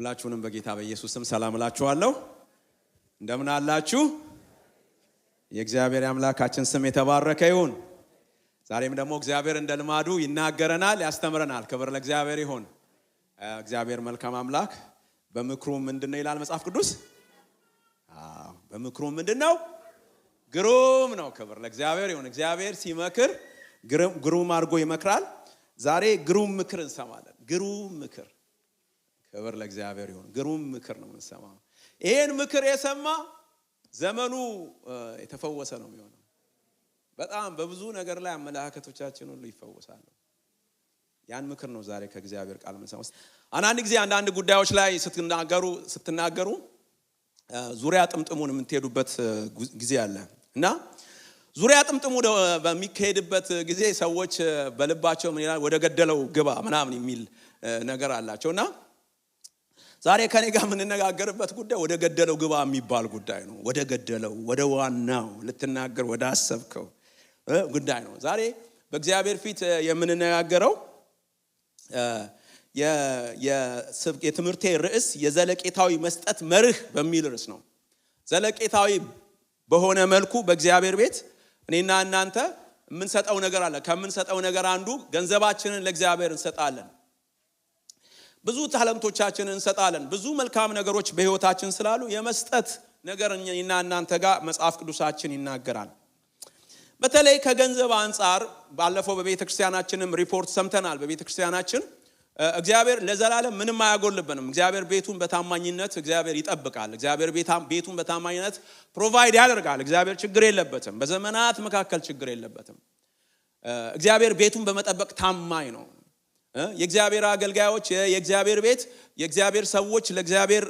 ሁላችሁንም በጌታ በኢየሱስ ስም ሰላም እላችኋለሁ። እንደምን አላችሁ? የእግዚአብሔር አምላካችን ስም የተባረከ ይሁን። ዛሬም ደግሞ እግዚአብሔር እንደልማዱ ይናገረናል፣ ያስተምረናል። ክብር ለእግዚአብሔር ይሁን። እግዚአብሔር መልካም አምላክ በምክሩ ምንድነው ይላል መጽሐፍ ቅዱስ? በምክሩ ምንድነው? ግሩም ነው። ክብር ለእግዚአብሔር ይሁን። እግዚአብሔር ሲመክር ግሩም አድርጎ ይመክራል። ዛሬ ግሩም ምክር እንሰማለን። ግሩም ምክር። ክብር ለእግዚአብሔር ይሁን። ግሩም ምክር ነው የምንሰማው። ይሄን ምክር የሰማ ዘመኑ የተፈወሰ ነው የሚሆነው። በጣም በብዙ ነገር ላይ አመለካከቶቻችን ሁሉ ይፈወሳሉ። ያን ምክር ነው ዛሬ ከእግዚአብሔር ቃል የምንሰማው። አንዳንድ ጊዜ አንዳንድ ጉዳዮች ላይ ስትናገሩ ዙሪያ ጥምጥሙን የምትሄዱበት ጊዜ አለ እና ዙሪያ ጥምጥሙ በሚካሄድበት ጊዜ ሰዎች በልባቸው ምን ይላል? ወደ ገደለው ግባ ምናምን የሚል ነገር አላቸውና ዛሬ ከኔ ጋር የምንነጋገርበት ጉዳይ ወደ ገደለው ግባ የሚባል ጉዳይ ነው። ወደ ገደለው፣ ወደ ዋናው ልትናገር ወደ አሰብከው ጉዳይ ነው። ዛሬ በእግዚአብሔር ፊት የምንነጋገረው የትምህርቴ ርዕስ የዘለቄታዊ መስጠት መርህ በሚል ርዕስ ነው። ዘለቄታዊ በሆነ መልኩ በእግዚአብሔር ቤት እኔና እናንተ የምንሰጠው ነገር አለ። ከምንሰጠው ነገር አንዱ ገንዘባችንን ለእግዚአብሔር እንሰጣለን። ብዙ ታለንቶቻችንን እንሰጣለን። ብዙ መልካም ነገሮች በህይወታችን ስላሉ የመስጠት ነገር እኛና እናንተ ጋር መጽሐፍ ቅዱሳችን ይናገራል። በተለይ ከገንዘብ አንፃር ባለፈው በቤተክርስቲያናችንም ሪፖርት ሰምተናል። በቤተክርስቲያናችን እግዚአብሔር ለዘላለም ምንም አያጎልብንም። እግዚአብሔር ቤቱን በታማኝነት እግዚአብሔር ይጠብቃል። እግዚአብሔር ቤቱን በታማኝነት ፕሮቫይድ ያደርጋል። እግዚአብሔር ችግር የለበትም። በዘመናት መካከል ችግር የለበትም። እግዚአብሔር ቤቱን በመጠበቅ ታማኝ ነው። የእግዚአብሔር አገልጋዮች፣ የእግዚአብሔር ቤት፣ የእግዚአብሔር ሰዎች ለእግዚአብሔር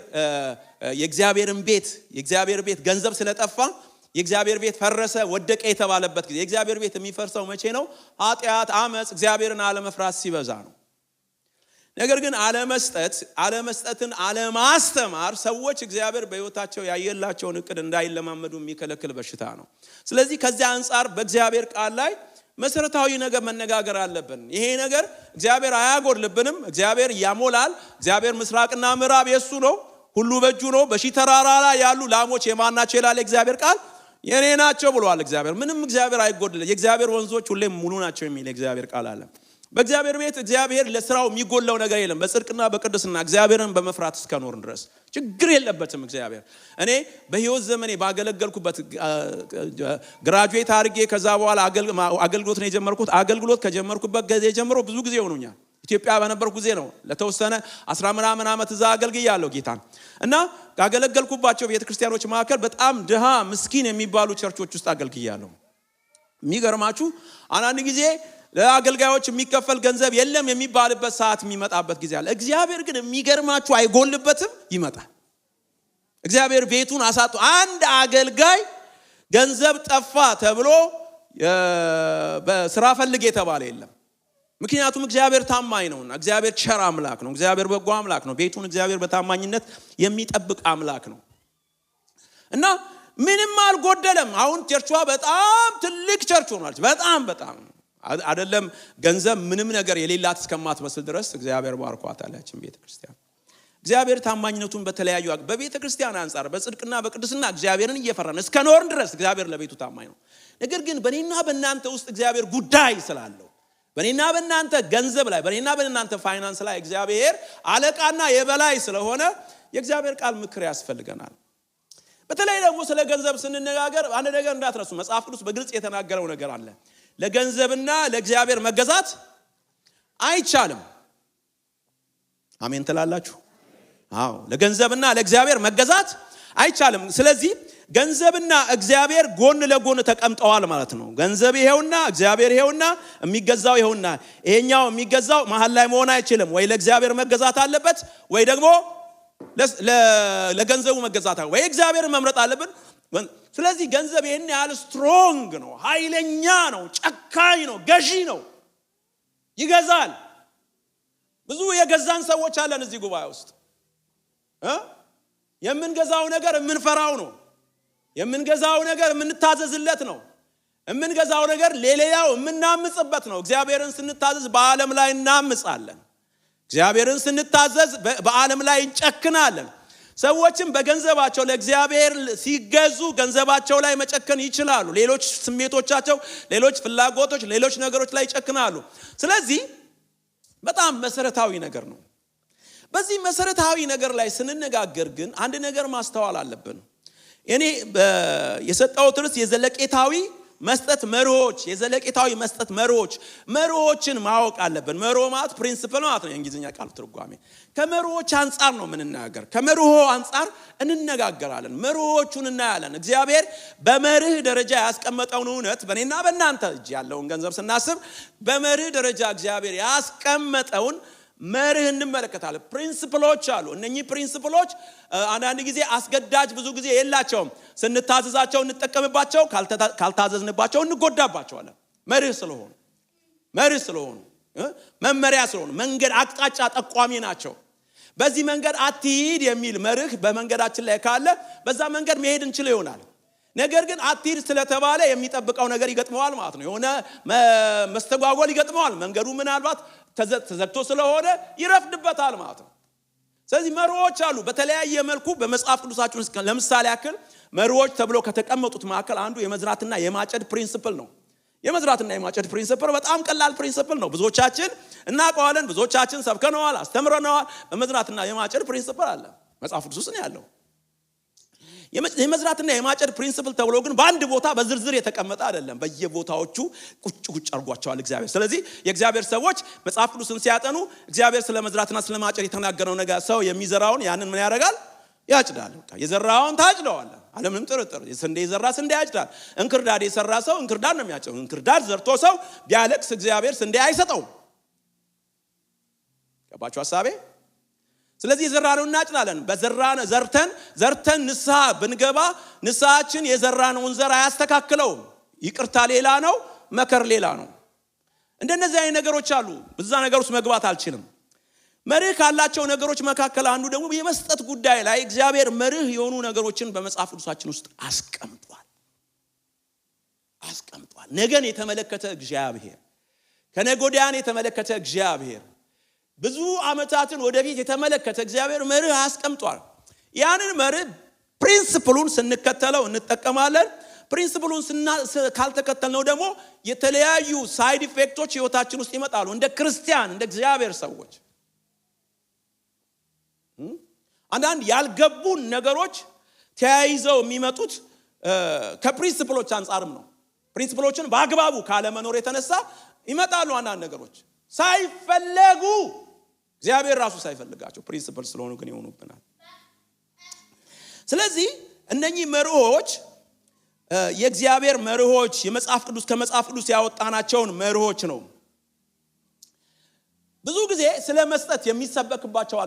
የእግዚአብሔር ቤት ገንዘብ ስለጠፋ የእግዚአብሔር ቤት ፈረሰ፣ ወደቀ የተባለበት ጊዜ። የእግዚአብሔር ቤት የሚፈርሰው መቼ ነው? ኃጢአት፣ አመጽ፣ እግዚአብሔርን አለመፍራት ሲበዛ ነው። ነገር ግን አለመስጠትን አለማስተማር ሰዎች እግዚአብሔር በህይወታቸው ያየላቸውን እቅድ እንዳይለማመዱ የሚከለክል በሽታ ነው። ስለዚህ ከዚያ አንፃር በእግዚአብሔር ቃል ላይ መሰረታዊ ነገር መነጋገር አለብን። ይሄ ነገር እግዚአብሔር አያጎድልብንም። እግዚአብሔር ያሞላል። እግዚአብሔር ምስራቅና ምዕራብ የሱ ነው፣ ሁሉ በእጁ ነው። በሺህ ተራራ ላይ ያሉ ላሞች የማናቸው ይላል እግዚአብሔር ቃል? የኔ ናቸው ብሏል እግዚአብሔር። ምንም እግዚአብሔር አይጎድል። የእግዚአብሔር ወንዞች ሁሌም ሙሉ ናቸው የሚል እግዚአብሔር ቃል አለ። በእግዚአብሔር ቤት እግዚአብሔር ለስራው የሚጎለው ነገር የለም። በጽድቅና በቅድስና እግዚአብሔርን በመፍራት እስከኖርን ድረስ ችግር የለበትም እግዚአብሔር። እኔ በህይወት ዘመኔ ባገለገልኩበት ግራጁዌት አድርጌ ከዛ በኋላ አገልግሎት ነው የጀመርኩት። አገልግሎት ከጀመርኩበት ጊዜ ጀምሮ ብዙ ጊዜ ሆኖኛል። ኢትዮጵያ በነበርኩ ጊዜ ነው ለተወሰነ 10 ምናምን ዓመት እዛ አገልግያለሁ ጌታን እና ካገለገልኩባቸው ቤተክርስቲያኖች መካከል በጣም ድሃ ምስኪን የሚባሉ ቸርቾች ውስጥ አገልግያለሁ። የሚገርማችሁ አንዳንድ ጊዜ ለአገልጋዮች የሚከፈል ገንዘብ የለም የሚባልበት ሰዓት የሚመጣበት ጊዜ አለ። እግዚአብሔር ግን የሚገርማችሁ አይጎልበትም፣ ይመጣል። እግዚአብሔር ቤቱን አሳጡ። አንድ አገልጋይ ገንዘብ ጠፋ ተብሎ በስራ ፈልግ የተባለ የለም። ምክንያቱም እግዚአብሔር ታማኝ ነውና። እግዚአብሔር ቸር አምላክ ነው። እግዚአብሔር በጎ አምላክ ነው። ቤቱን እግዚአብሔር በታማኝነት የሚጠብቅ አምላክ ነው እና ምንም አልጎደለም። አሁን ቸርቿ በጣም ትልቅ ቸርች ሆኗል። በጣም አይደለም ገንዘብ ምንም ነገር የሌላት እስከማትመስል ድረስ እግዚአብሔር ባርኳታል ያችን ቤተክርስቲያን። እግዚአብሔር ታማኝነቱን በተለያዩ በቤተክርስቲያን አንፃር በጽድቅና በቅድስና እግዚአብሔርን እየፈራን እስከኖርን ድረስ እግዚአብሔር ለቤቱ ታማኝ ነው። ነገር ግን በእኔና በእናንተ ውስጥ እግዚአብሔር ጉዳይ ስላለው በእኔና በእናንተ ገንዘብ ላይ በእኔና በእናንተ ፋይናንስ ላይ እግዚአብሔር አለቃና የበላይ ስለሆነ የእግዚአብሔር ቃል ምክር ያስፈልገናል። በተለይ ደግሞ ስለ ገንዘብ ስንነጋገር አንድ ነገር እንዳትረሱ። መጽሐፍ ቅዱስ በግልጽ የተናገረው ነገር አለ። ለገንዘብና ለእግዚአብሔር መገዛት አይቻልም። አሜን ትላላችሁ? አዎ፣ ለገንዘብና ለእግዚአብሔር መገዛት አይቻልም። ስለዚህ ገንዘብና እግዚአብሔር ጎን ለጎን ተቀምጠዋል ማለት ነው። ገንዘብ ይሄውና እግዚአብሔር ይሄውና፣ የሚገዛው ይሄውና። ይሄኛው የሚገዛው መሃል ላይ መሆን አይችልም። ወይ ለእግዚአብሔር መገዛት አለበት ወይ ደግሞ ለገንዘቡ መገዛት አለበት። ወይ እግዚአብሔርን መምረጥ አለብን። ስለዚህ ገንዘብ ይሄን ያህል ስትሮንግ ነው፣ ኃይለኛ ነው፣ ጨካኝ ነው፣ ገዢ ነው፣ ይገዛል። ብዙ የገዛን ሰዎች አለን እዚህ ጉባኤ ውስጥ። የምንገዛው ነገር የምንፈራው ነው። የምንገዛው ነገር የምንታዘዝለት ነው። የምንገዛው ነገር ለሌላው የምናምጽበት ነው። እግዚአብሔርን ስንታዘዝ በዓለም ላይ እናምጻለን። እግዚአብሔርን ስንታዘዝ በዓለም ላይ እንጨክናለን። ሰዎችም በገንዘባቸው ለእግዚአብሔር ሲገዙ ገንዘባቸው ላይ መጨከን ይችላሉ። ሌሎች ስሜቶቻቸው፣ ሌሎች ፍላጎቶች፣ ሌሎች ነገሮች ላይ ይጨክናሉ። ስለዚህ በጣም መሰረታዊ ነገር ነው። በዚህ መሰረታዊ ነገር ላይ ስንነጋገር ግን አንድ ነገር ማስተዋል አለብን። እኔ የሰጠሁት ርዕስ የዘለቄታዊ መስጠት መርሆች፣ የዘለቄታዊ መስጠት መርሆችን ማወቅ አለብን። መርሆ ማለት ፕሪንሲፕል ማለት ነው፣ የእንግሊዝኛ ቃል ትርጓሜ። ከመርሆች አንፃር ነው የምንነጋገር። ከመርሆ አንፃር እንነጋገራለን። መርሆቹን እናያለን። እግዚአብሔር በመርህ ደረጃ ያስቀመጠውን እውነት በእኔና በእናንተ እጅ ያለውን ገንዘብ ስናስብ በመርህ ደረጃ እግዚአብሔር ያስቀመጠውን መርህ እንመለከታለን። ፕሪንሲፕሎች አሉ። እነኚህ ፕሪንሲፕሎች አንዳንድ ጊዜ አስገዳጅ ብዙ ጊዜ የላቸውም። ስንታዘዛቸው እንጠቀምባቸው፣ ካልታዘዝንባቸው እንጎዳባቸዋለን። መርህ ስለሆኑ መመሪያ ስለሆኑ መንገድ አቅጣጫ ጠቋሚ ናቸው። በዚህ መንገድ አትሂድ የሚል መርህ በመንገዳችን ላይ ካለ በዛ መንገድ መሄድ እንችል ይሆናል። ነገር ግን አትሂድ ስለተባለ የሚጠብቀው ነገር ይገጥመዋል ማለት ነው። የሆነ መስተጓጎል ይገጥመዋል። መንገዱ ምናልባት ተዘግቶ ስለሆነ ይረፍድበታል ማለት ነው። ስለዚህ መርሆች አሉ በተለያየ መልኩ በመጽሐፍ ቅዱሳችን ውስጥ። ለምሳሌ ያክል መርሆች ተብሎ ከተቀመጡት መካከል አንዱ የመዝራትና የማጨድ ፕሪንሲፕል ነው። የመዝራትና የማጨድ ፕሪንሲፕል በጣም ቀላል ፕሪንሲፕል ነው። ብዙዎቻችን እናውቀዋለን፣ ብዙዎቻችን ሰብከነዋል፣ አስተምረነዋል። በመዝራትና የማጨድ ፕሪንሲፕል አለ መጽሐፍ ቅዱስ ውስጥ ነው ያለው። የመዝራትና የማጨድ ፕሪንሲፕል ተብሎ ግን በአንድ ቦታ በዝርዝር የተቀመጠ አይደለም። በየቦታዎቹ ቁጭ አድርጓቸዋል እግዚአብሔር። ስለዚህ የእግዚአብሔር ሰዎች መጽሐፍ ቅዱስን ሲያጠኑ እግዚአብሔር ስለ መዝራትና ስለ ማጨድ የተናገረው ነገር ሰው የሚዘራውን ያንን ምን ያደርጋል? ያጭዳል። የዘራውን ታጭደዋል። አለምንም ጥርጥር ስንዴ የዘራ ስንዴ ያጭዳል። እንክርዳድ የሰራ ሰው እንክርዳድ ነው የሚያጭደው። እንክርዳድ ዘርቶ ሰው ቢያለቅስ እግዚአብሔር ስንዴ አይሰጠውም። ገባችሁ ሐሳቤ? ስለዚህ የዘራነውን እናጭዳለን። ዘርተን ንስሐ ብንገባ ንስሐችን የዘራነውን ዘር አያስተካክለውም። ይቅርታ ሌላ ነው፣ መከር ሌላ ነው። እንደነዚህ አይነት ነገሮች አሉ። በዛ ነገር ውስጥ መግባት አልችልም። መርህ ካላቸው ነገሮች መካከል አንዱ ደግሞ የመስጠት ጉዳይ ላይ እግዚአብሔር መርህ የሆኑ ነገሮችን በመጽሐፍ ቅዱሳችን ውስጥ አስቀምጧል። ነገን የተመለከተ እግዚአብሔር፣ ከነገ ወዲያን የተመለከተ እግዚአብሔር፣ ብዙ ዓመታትን ወደፊት የተመለከተ እግዚአብሔር መርህ አስቀምጧል። ያንን መርህ ፕሪንሲፕሉን ስንከተለው እንጠቀማለን። ፕሪንሲፕሉን ካልተከተልነው ደግሞ የተለያዩ ሳይድ ኢፌክቶች ህይወታችን ውስጥ ይመጣሉ። እንደ ክርስቲያን፣ እንደ እግዚአብሔር ሰዎች አንዳንድ ያልገቡን ነገሮች ተያይዘው የሚመጡት ከፕሪንሲፕሎች አንፃርም ነው። ፕሪንሲፕሎችን በአግባቡ ካለመኖር የተነሳ ይመጣሉ አንዳንድ ነገሮች ሳይፈለጉ፣ እግዚአብሔር ራሱ ሳይፈልጋቸው ፕሪንሲፕል ስለሆኑ ግን ይሆኑብናል። ስለዚህ እነኚህ መርሆች የእግዚአብሔር መርሆች፣ ከመጽሐፍ ቅዱስ ያወጣናቸውን መርሆች ነው። ብዙ ጊዜ ስለ መስጠት የሚሰበክባቸው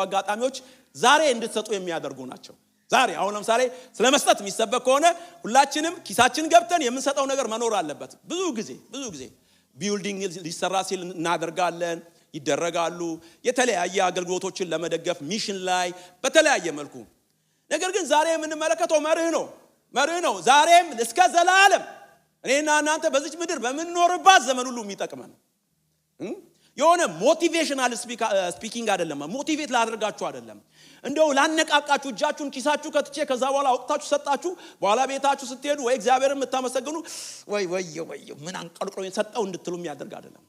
አጋጣሚዎች ዛሬ እንድትሰጡ የሚያደርጉ ናቸው። ዛሬ አሁን ለምሳሌ ስለ መስጠት የሚሰበክ ከሆነ ሁላችንም ኪሳችን ገብተን የምንሰጠው ነገር መኖር አለበት። ብዙ ጊዜ ቢልዲንግ ሊሰራ ሲል እናደርጋለን፣ ይደረጋሉ። የተለያየ አገልግሎቶችን ለመደገፍ ሚሽን ላይ በተለያየ መልኩ። ነገር ግን ዛሬ የምንመለከተው መርህ ነው። ዛሬም እስከ ዘላለም እኔና እናንተ በዚች ምድር በምንኖርባት ዘመን ሁሉ የሚጠቅመን የሆነ ሞቲቬሽናል ስፒኪንግ አይደለም። ሞቲቬት ላደርጋችሁ አይደለም። እንደው ላነቃቃችሁ፣ እጃችሁን ኪሳችሁ ከትቼ ከዛ በኋላ አውጥታችሁ ሰጣችሁ በኋላ ቤታችሁ ስትሄዱ ወይ እግዚአብሔርን የምታመሰግኑ ወይ ምን አንቀልቅሎኝ ሰጠው እንድትሉ የሚያደርግ አይደለም።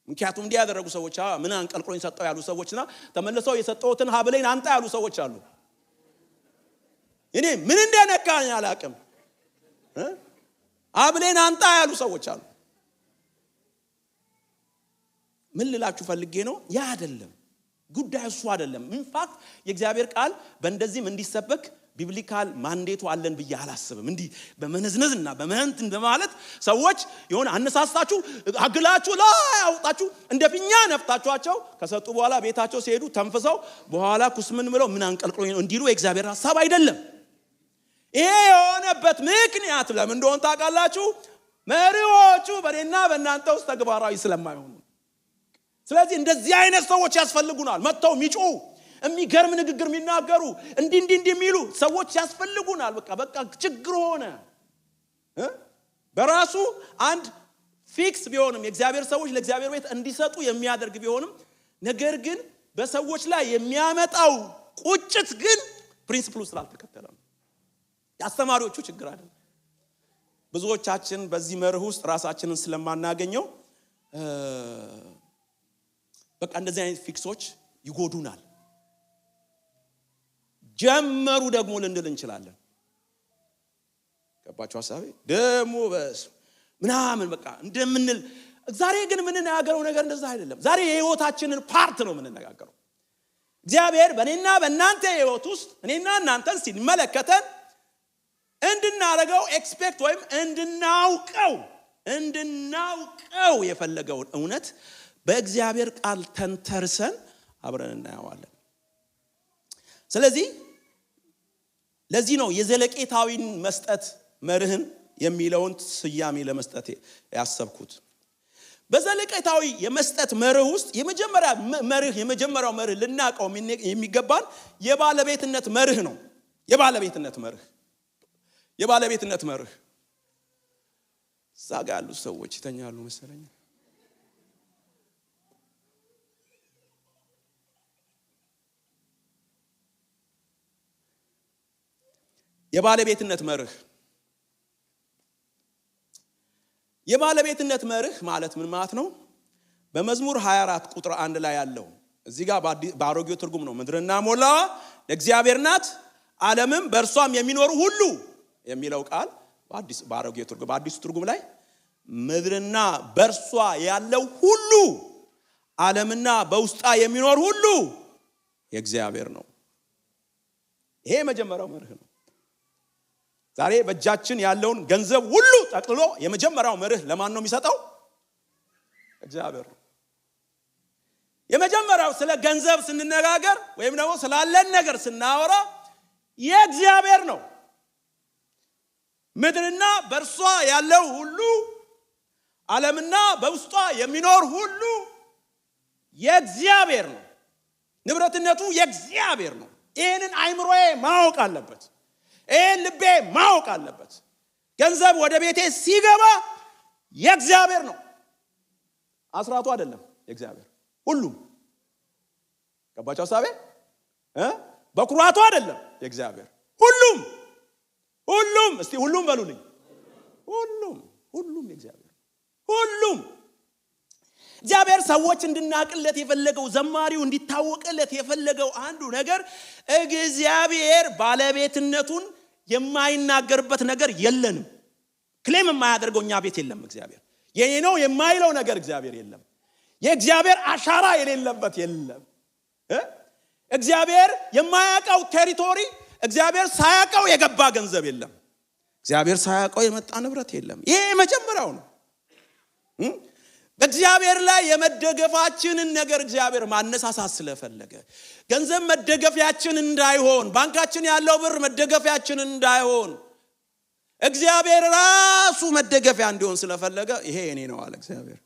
ምክንያቱም እንዲህ ያደረጉ ሰዎች ምን አንቀልቅሎኝ ሰጠው ያሉ ሰዎችና ተመልሰው የሰጠውትን ሀብሌን አንጣ ያሉ ሰዎች አሉ። እኔ ምን እንደነካኝ አላቅም፣ ሀብሌን አንጣ ያሉ ሰዎች አሉ። ምን ልላችሁ ፈልጌ ነው? ያ አይደለም ጉዳይ፣ እሱ አይደለም። ኢንፋክት የእግዚአብሔር ቃል በእንደዚህም እንዲሰበክ ቢብሊካል ማንዴቱ አለን ብዬ አላስብም። እንዲህ በመነዝነዝና በመንትን በማለት ሰዎች የሆነ አነሳስታችሁ አግላችሁ ላይ አውጣችሁ እንደፊኛ ነፍታችኋቸው ከሰጡ በኋላ ቤታቸው ሲሄዱ ተንፍሰው በኋላ ኩስምን ብለው ምን አንቀልቅሎኝ ነው እንዲሉ የእግዚአብሔር ሐሳብ አይደለም። ይሄ የሆነበት ምክንያት ለምን እንደሆነ ታውቃላችሁ? መሪዎቹ በእኔና በእናንተ ውስጥ ተግባራዊ ስለማይሆኑ። ስለዚህ እንደዚህ አይነት ሰዎች ያስፈልጉናል። መጥተው የሚጮሁ የሚገርም ንግግር የሚናገሩ እንዲህ የሚሉ ሰዎች ያስፈልጉናል። በቃ ችግር ሆነ። በራሱ አንድ ፊክስ ቢሆንም የእግዚአብሔር ሰዎች ለእግዚአብሔር ቤት እንዲሰጡ የሚያደርግ ቢሆንም ነገር ግን በሰዎች ላይ የሚያመጣው ቁጭት ግን ፕሪንሲፕሉ ስላልተከተለ ነው። ያስተማሪዎቹ ችግር አይደለም። ብዙዎቻችን በዚህ መርህ ውስጥ ራሳችንን ስለማናገኘው በቃ እንደዚህ አይነት ፊክሶች ይጎዱናል። ጀመሩ ደግሞ ልንል እንችላለን። ገባችሁ ሐሳቤ? ደሞ ምናምን በቃ እንደምንል ዛሬ ግን የምንነጋገረው ነገር እንደዛ አይደለም። ዛሬ የህይወታችንን ፓርት ነው የምንነጋገረው። እግዚአብሔር በእኔና በእናንተ ህይወት ውስጥ እኔና እናንተን ሲመለከተን እንድናረጋው ኤክስፔክት ወይም እንድናውቀው የፈለገውን እውነት በእግዚአብሔር ቃል ተንተርሰን አብረን እናያዋለን። ስለዚህ ለዚህ ነው የዘለቄታዊን መስጠት መርህን የሚለውን ስያሜ ለመስጠት ያሰብኩት። በዘለቄታዊ የመስጠት መርህ ውስጥ የመጀመሪያው መርህ ልናቀው የሚገባን የባለቤትነት መርህ ነው። የባለቤትነት መርህ ዛጋ ያሉ ሰዎች ይተኛሉ መሰለኝ። የባለቤትነት መርህ ማለት ምን ማለት ነው? በመዝሙር 24 ቁጥር 1 ላይ ያለው እዚህ ጋር በአሮጌው ትርጉም ነው። ምድርና ሞላዋ ለእግዚአብሔር ናት፣ ዓለምም በእርሷም የሚኖሩ ሁሉ የሚለው ቃል በአሮጌው ትርጉም፣ በአዲሱ ትርጉም ላይ ምድርና በእርሷ ያለው ሁሉ፣ ዓለምና በውስጧ የሚኖር ሁሉ የእግዚአብሔር ነው። ይሄ የመጀመሪያው መርህ ነው። ዛሬ በእጃችን ያለውን ገንዘብ ሁሉ ጠቅልሎ የመጀመሪያው መርህ ለማን ነው የሚሰጠው? እግዚአብሔር ነው። የመጀመሪያው ስለ ገንዘብ ስንነጋገር ወይም ደግሞ ስላለን ነገር ስናወራ የእግዚአብሔር ነው። ምድርና በእርሷ ያለው ሁሉ፣ ዓለምና በውስጧ የሚኖር ሁሉ የእግዚአብሔር ነው። ንብረትነቱ የእግዚአብሔር ነው። ይህንን አይምሮዬ ማወቅ አለበት። ይህን ልቤ ማወቅ አለበት። ገንዘብ ወደ ቤቴ ሲገባ የእግዚአብሔር ነው። አስራቱ አይደለም፣ የእግዚአብሔር ሁሉም። ገባችሁ ሐሳቤ? በኩራቱ አይደለም፣ የእግዚአብሔር ሁሉም። እስቲ ሁሉም በሉልኝ። ሁሉም የእግዚአብሔር ሁሉም። እግዚአብሔር ሰዎች እንድናቅለት የፈለገው፣ ዘማሪው እንዲታወቅለት የፈለገው አንዱ ነገር እግዚአብሔር ባለቤትነቱን የማይናገርበት ነገር የለንም። ክሌም የማያደርገው እኛ ቤት የለም። እግዚአብሔር የኔ ነው የማይለው ነገር እግዚአብሔር የለም። የእግዚአብሔር አሻራ የሌለበት የለም። እግዚአብሔር የማያውቀው ቴሪቶሪ፣ እግዚአብሔር ሳያውቀው የገባ ገንዘብ የለም። እግዚአብሔር ሳያውቀው የመጣ ንብረት የለም። ይሄ የመጀመሪያው ነው። በእግዚአብሔር ላይ የመደገፋችንን ነገር እግዚአብሔር ማነሳሳት ስለፈለገ ገንዘብ መደገፊያችን እንዳይሆን፣ ባንካችን ያለው ብር መደገፊያችን እንዳይሆን እግዚአብሔር ራሱ መደገፊያ እንዲሆን ስለፈለገ ይሄ የኔ ነው አለ እግዚአብሔር።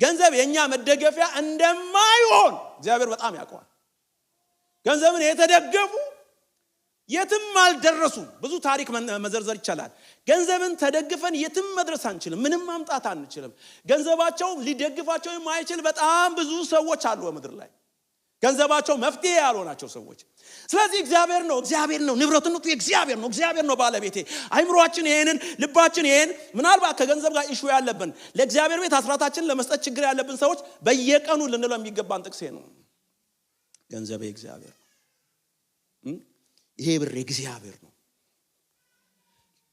ገንዘብ የኛ መደገፊያ እንደማይሆን እግዚአብሔር በጣም ያውቀዋል። ገንዘብን የተደገፉ የትም አልደረሱ። ብዙ ታሪክ መዘርዘር ይቻላል። ገንዘብን ተደግፈን የትም መድረስ አንችልም። ምንም ማምጣት አንችልም። ገንዘባቸው ሊደግፋቸው የማይችል በጣም ብዙ ሰዎች አሉ በምድር ላይ። ገንዘባቸው መፍትሄ ያልሆናቸው ሰዎች። ስለዚህ እግዚአብሔር ነው ንብረትነቱ የእግዚአብሔር ነው። እግዚአብሔር ነው ባለቤቴ። አይምሮአችን ይሄንን፣ ልባችን ይሄን፣ ምናልባት ከገንዘብ ጋር ኢሹ ያለብን፣ ለእግዚአብሔር ቤት አስራታችን ለመስጠት ችግር ያለብን ሰዎች በየቀኑ ልንለው የሚገባን ጥቅስ ነው። ገንዘብ የእግዚአብሔር ነው። ይሄ ብር የእግዚአብሔር ነው።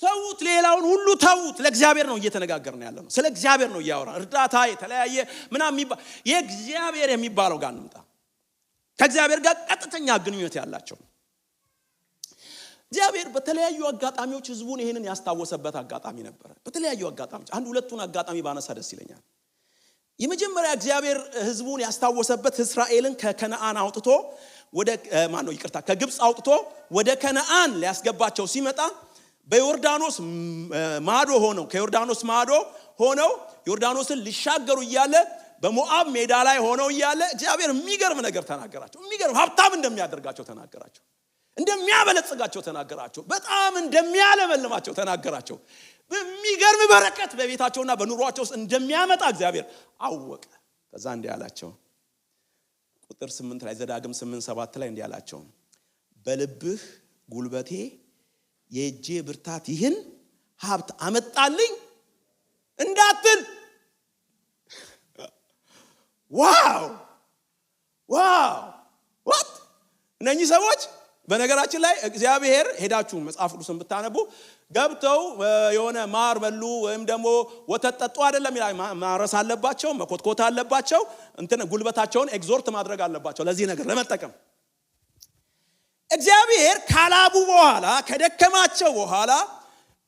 ተውት፣ ሌላውን ሁሉ ተውት። ለእግዚአብሔር ነው እየተነጋገርን ያለነው። ስለ እግዚአብሔር ነው እያወራን። እርዳታ የተለያየ ምናምን የእግዚአብሔር የሚባለው ጋር እንምጣ። ከእግዚአብሔር ጋር ቀጥተኛ ግንኙነት ያላቸው። እግዚአብሔር በተለያዩ አጋጣሚዎች ህዝቡን ይሄንን ያስታወሰበት አጋጣሚ ነበር። በተለያዩ አጋጣሚዎች አንድ ሁለቱን አጋጣሚ ባነሳ ደስ ይለኛል። የመጀመሪያ እግዚአብሔር ህዝቡን ያስታወሰበት እስራኤልን ከከነዓን አውጥቶ ከግብጽ አውጥቶ ወደ ከነዓን ሊያስገባቸው ሲመጣ በዮርዳኖስ ማዶ ሆነው ዮርዳኖስን ሊሻገሩ እያለ በሞዓብ ሜዳ ላይ ሆነው እያለ እግዚአብሔር የሚገርም ነገር ተናገራቸው። የሚገርም ሀብታም እንደሚያደርጋቸው ተናገራቸው። እንደሚያበለጽጋቸው ተናገራቸው። በጣም እንደሚያለመልማቸው ተናገራቸው። በሚገርም በረከት በቤታቸውና በኑሯቸው ውስጥ እንደሚያመጣ እግዚአብሔር አወቀ። ከዛ እንዲህ አላቸው ቁጥር 8 ላይ ዘዳግም 8:7 ላይ እንዲህ አላቸው በልብህ ጉልበቴ የእጄ ብርታት ይህን ሀብት አመጣልኝ እንዳትል። ዋው ዋት እነኚህ ሰዎች በነገራችን ላይ እግዚአብሔር ሄዳችሁ መጽሐፍ ቅዱስን ብታነቡ ገብተው የሆነ ማር በሉ ወይም ደግሞ ወተት ጠጡ አይደለም ይላል። ማረስ አለባቸው፣ መኮትኮት አለባቸው፣ እንትን ጉልበታቸውን ኤግዞርት ማድረግ አለባቸው ለዚህ ነገር ለመጠቀም። እግዚአብሔር ካላቡ በኋላ ከደከማቸው በኋላ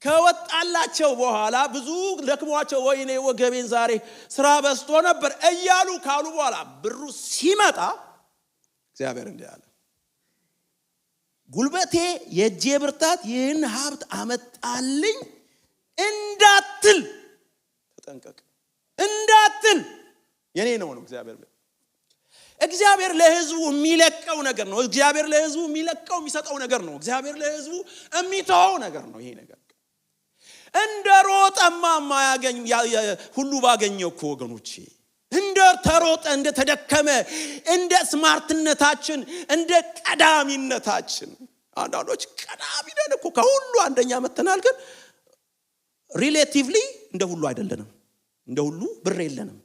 ከወጣላቸው በኋላ ብዙ ደክሟቸው ወይኔ ወገቤን ዛሬ ስራ በዝቶ ነበር እያሉ ካሉ በኋላ ብሩ ሲመጣ እግዚአብሔር እንዲህ አለ ጉልበቴ የእጄ ብርታት ይህን ሀብት አመጣልኝ እንዳትል ተጠንቀቅ። እንዳትል የኔ ነው እግዚአብሔር ለሕዝቡ የሚለቀው ነገር ነው። እግዚአብሔር ለሕዝቡ የሚለቀው የሚሰጠው ነገር ነው። እግዚአብሔር ለሕዝቡ የሚተወው ነገር ነው። ይሄ ነገር እንደ ሮጠማ ማያገኝ ሁሉ ባገኘው እኮ ወገኖቼ እንደ ተሮጠ እንደ ተደከመ እንደ ስማርትነታችን እንደ ቀዳሚነታችን አንዳንዶች ቀዳሚ ነን እኮ ከሁሉ አንደኛ መተናል። ግን ሪሌቲቭሊ እንደ ሁሉ አይደለንም። እንደ ሁሉ ብር የለንም።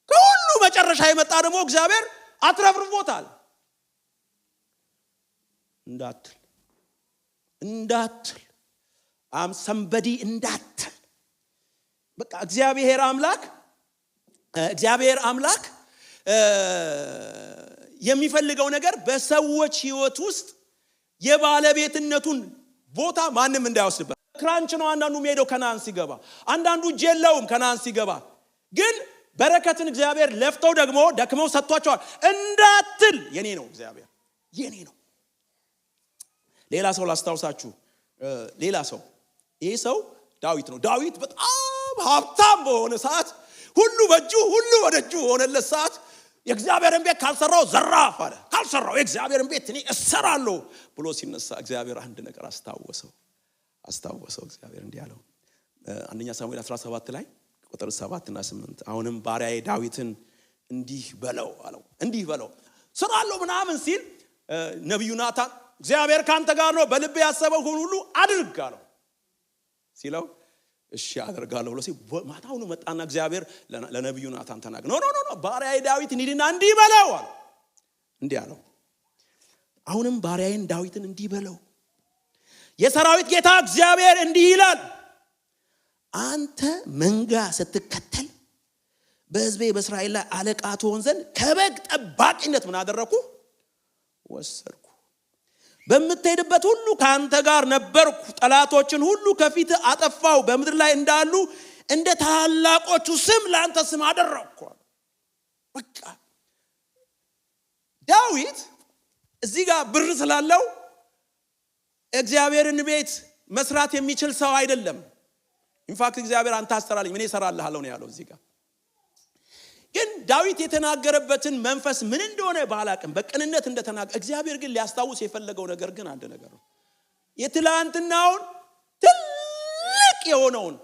ከሁሉ መጨረሻ የመጣ ደግሞ እግዚአብሔር አትረፍርፎታል። እንዳትል somebody እንዳትል በቃ እግዚአብሔር አምላክ የሚፈልገው ነገር በሰዎች ህይወት ውስጥ የባለቤትነቱን ቦታ ማንም እንዳይወስድበት። ክራንች ነው አንዳንዱ ሄዶ ከነዓን ሲገባ፣ አንዳንዱ ጀለውም ከነዓን ሲገባ፣ ግን በረከትን እግዚአብሔር ለፍተው ደግሞ ደክመው ሰጥቷቸዋል። እንዳትል የኔ ነው እግዚአብሔር የኔ ነው። ሌላ ሰው ላስታውሳችሁ። ሌላ ሰው ይሄ ሰው ዳዊት ነው። ዳዊት በጣም ሀብታም በሆነ ሰዓት ሁሉ በእጁ ሁሉ ወደ እጁ ሆነለት ሰዓት የእግዚአብሔርን ቤት ካልሰራው ዘራፍ አለ። ካልሰራው የእግዚአብሔርን ቤት እኔ እሰራለሁ ብሎ ሲነሳ እግዚአብሔር አንድ ነገር አስታወሰው። እግዚአብሔር እንዲህ አለው አንደኛ ሳሙኤል 17 ላይ ቁጥር 7 እና 8 አሁንም ባሪያዬ ዳዊትን እንዲህ በለው አለው። እንዲህ በለው ስራለው ምናምን ሲል ነብዩ ናታን እግዚአብሔር ካንተ ጋር ነው በልብ ያሰበው ሁሉ አድርግ አለው። ሲለው እሺ አደርጋለሁ ብሎ ማታውኑ መጣና እግዚአብሔር ለነብዩ ናታን ተናገረ። ኖ ባሪያዬ ዳዊት እንዲና እንዲህ በለው አለ። እንዲህ አለው አሁንም ባሪያዬን ዳዊትን እንዲህ በለው የሰራዊት ጌታ እግዚአብሔር እንዲህ ይላል አንተ መንጋ ስትከተል በሕዝቤ በእስራኤል ላይ አለቃ ትሆን ዘንድ ከበግ ጠባቂነት ምን አደረኩ ወሰድኩ። በምትሄድበት ሁሉ ካንተ ጋር ነበርኩ። ጠላቶችን ሁሉ ከፊት አጠፋው። በምድር ላይ እንዳሉ እንደ ታላቆቹ ስም ላንተ ስም አደረኩ። በቃ ዳዊት እዚህ ጋር ብር ስላለው እግዚአብሔርን ቤት መስራት የሚችል ሰው አይደለም። ኢንፋክት እግዚአብሔር አንተ አስተራልኝ ምን ይሰራልሃለሁ ነው ያለው እዚህ ጋር። ግን ዳዊት የተናገረበትን መንፈስ ምን እንደሆነ ባላቅም በቅንነት እንደተናገረ እግዚአብሔር ግን ሊያስታውስ የፈለገው ነገር ግን አንድ ነገር ነው። የትላንትናውን ትልቅ የሆነውን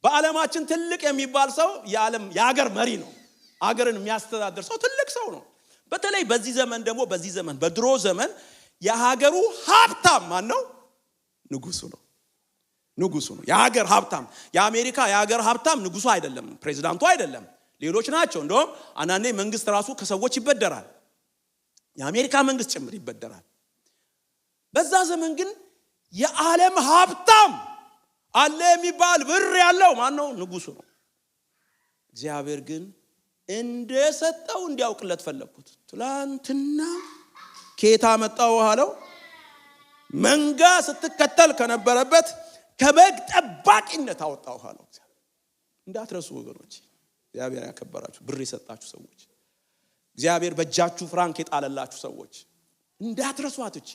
በዓለማችን ትልቅ የሚባል ሰው የሀገር መሪ ነው። ሀገርን የሚያስተዳድር ሰው ትልቅ ሰው ነው። በተለይ በዚህ ዘመን ደግሞ በድሮ ዘመን የሀገሩ ሀብታም ማን ነው? ንጉሱ ነው። የሀገር ሀብታም የአሜሪካ የሀገር ሀብታም ንጉሱ አይደለም፣ ፕሬዝዳንቱ አይደለም፣ ሌሎች ናቸው። እንደውም አንዳንዴ መንግስት ራሱ ከሰዎች ይበደራል። የአሜሪካ መንግስት ጭምር ይበደራል። በዛ ዘመን ግን የዓለም ሀብታም አለ የሚባል ብር ያለው ማን ነው? ንጉሱ ነው። እግዚአብሔር ግን እንደሰጠው እንዲያውቅለት ፈለኩት። ትላንትና ኬታ መጣው አለው መንጋ ስትከተል ከነበረበት ከበግ ጠባቂነት አወጣው አለው። እንዳትረሱ ወገኖች፣ እግዚአብሔር ያከበራችሁ ብር የሰጣችሁ ሰዎች፣ እግዚአብሔር በእጃችሁ ፍራንክ የጣለላችሁ ሰዎች እንዳትረሷት። እቺ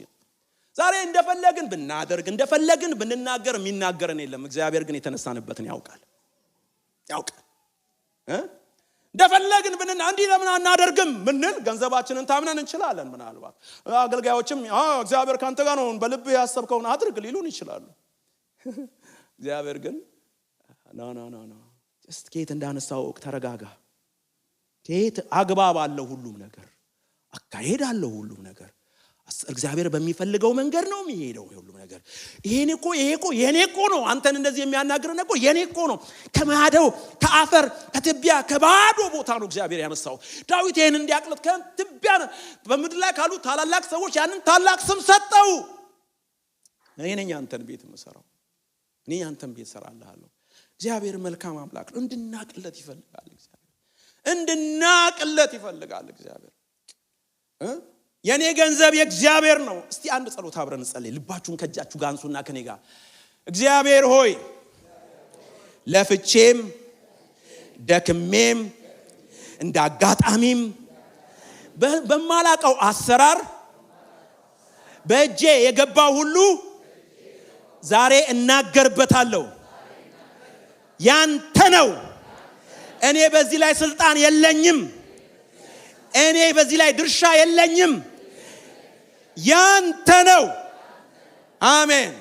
ዛሬ እንደፈለግን ብናደርግ እንደፈለግን ብንናገር የሚናገረን የለም። እግዚአብሔር ግን የተነሳንበትን ያውቃል። እንደፈለግን እንዲህ ለምን አናደርግም ምንል ገንዘባችንን ታምነን እንችላለን። ምናልባት አገልጋዮችም እግዚአብሔር ካንተ ጋር ነው በልብ ያሰብከውን አድርግ ሊሉን ይችላሉ። እግዚአብሔር ግን ኖ ጀስት ከየት እንዳነሳው ተረጋጋ። ከየት አግባብ አለው ሁሉም ነገር፣ አካሄድ አለው ሁሉም ነገር። እግዚአብሔር በሚፈልገው መንገድ ነው የሚሄደው ሁሉም ነገር። ይሄ እኮ የኔ እኮ ነው። አንተን እንደዚህ የሚያናግር እኮ የኔ እኮ ነው። ከማደው ከአፈር ከትቢያ ከባዶ ቦታ ነው እግዚአብሔር ያነሳው። ዳዊት ይሄን እንዲያቅልጥ ከትቢያ በምድር ላይ ካሉ ታላላቅ ሰዎች ያንን ታላቅ ስም ሰጠው። እኔ ነኝ አንተን ቤት የምሰራው፣ እኔ አንተን ቤት እሰራልሃለሁ። እግዚአብሔር መልካም አምላክ ነው። እንድናቅለት ይፈልጋል እግዚአብሔር፣ እንድናቅለት ይፈልጋል እግዚአብሔር። የኔ ገንዘብ የእግዚአብሔር ነው። እስቲ አንድ ጸሎት አብረን እንጸልይ። ልባችሁን ከጃችሁ ጋር አንሱና ከኔ ጋር እግዚአብሔር ሆይ ለፍቼም ደክሜም እንዳጋጣሚም በማላቀው አሰራር በእጄ የገባው ሁሉ ዛሬ እናገርበታለሁ። ያንተ ነው። እኔ በዚህ ላይ ስልጣን የለኝም። እኔ በዚህ ላይ ድርሻ የለኝም። ያንተ ነው። አሜን።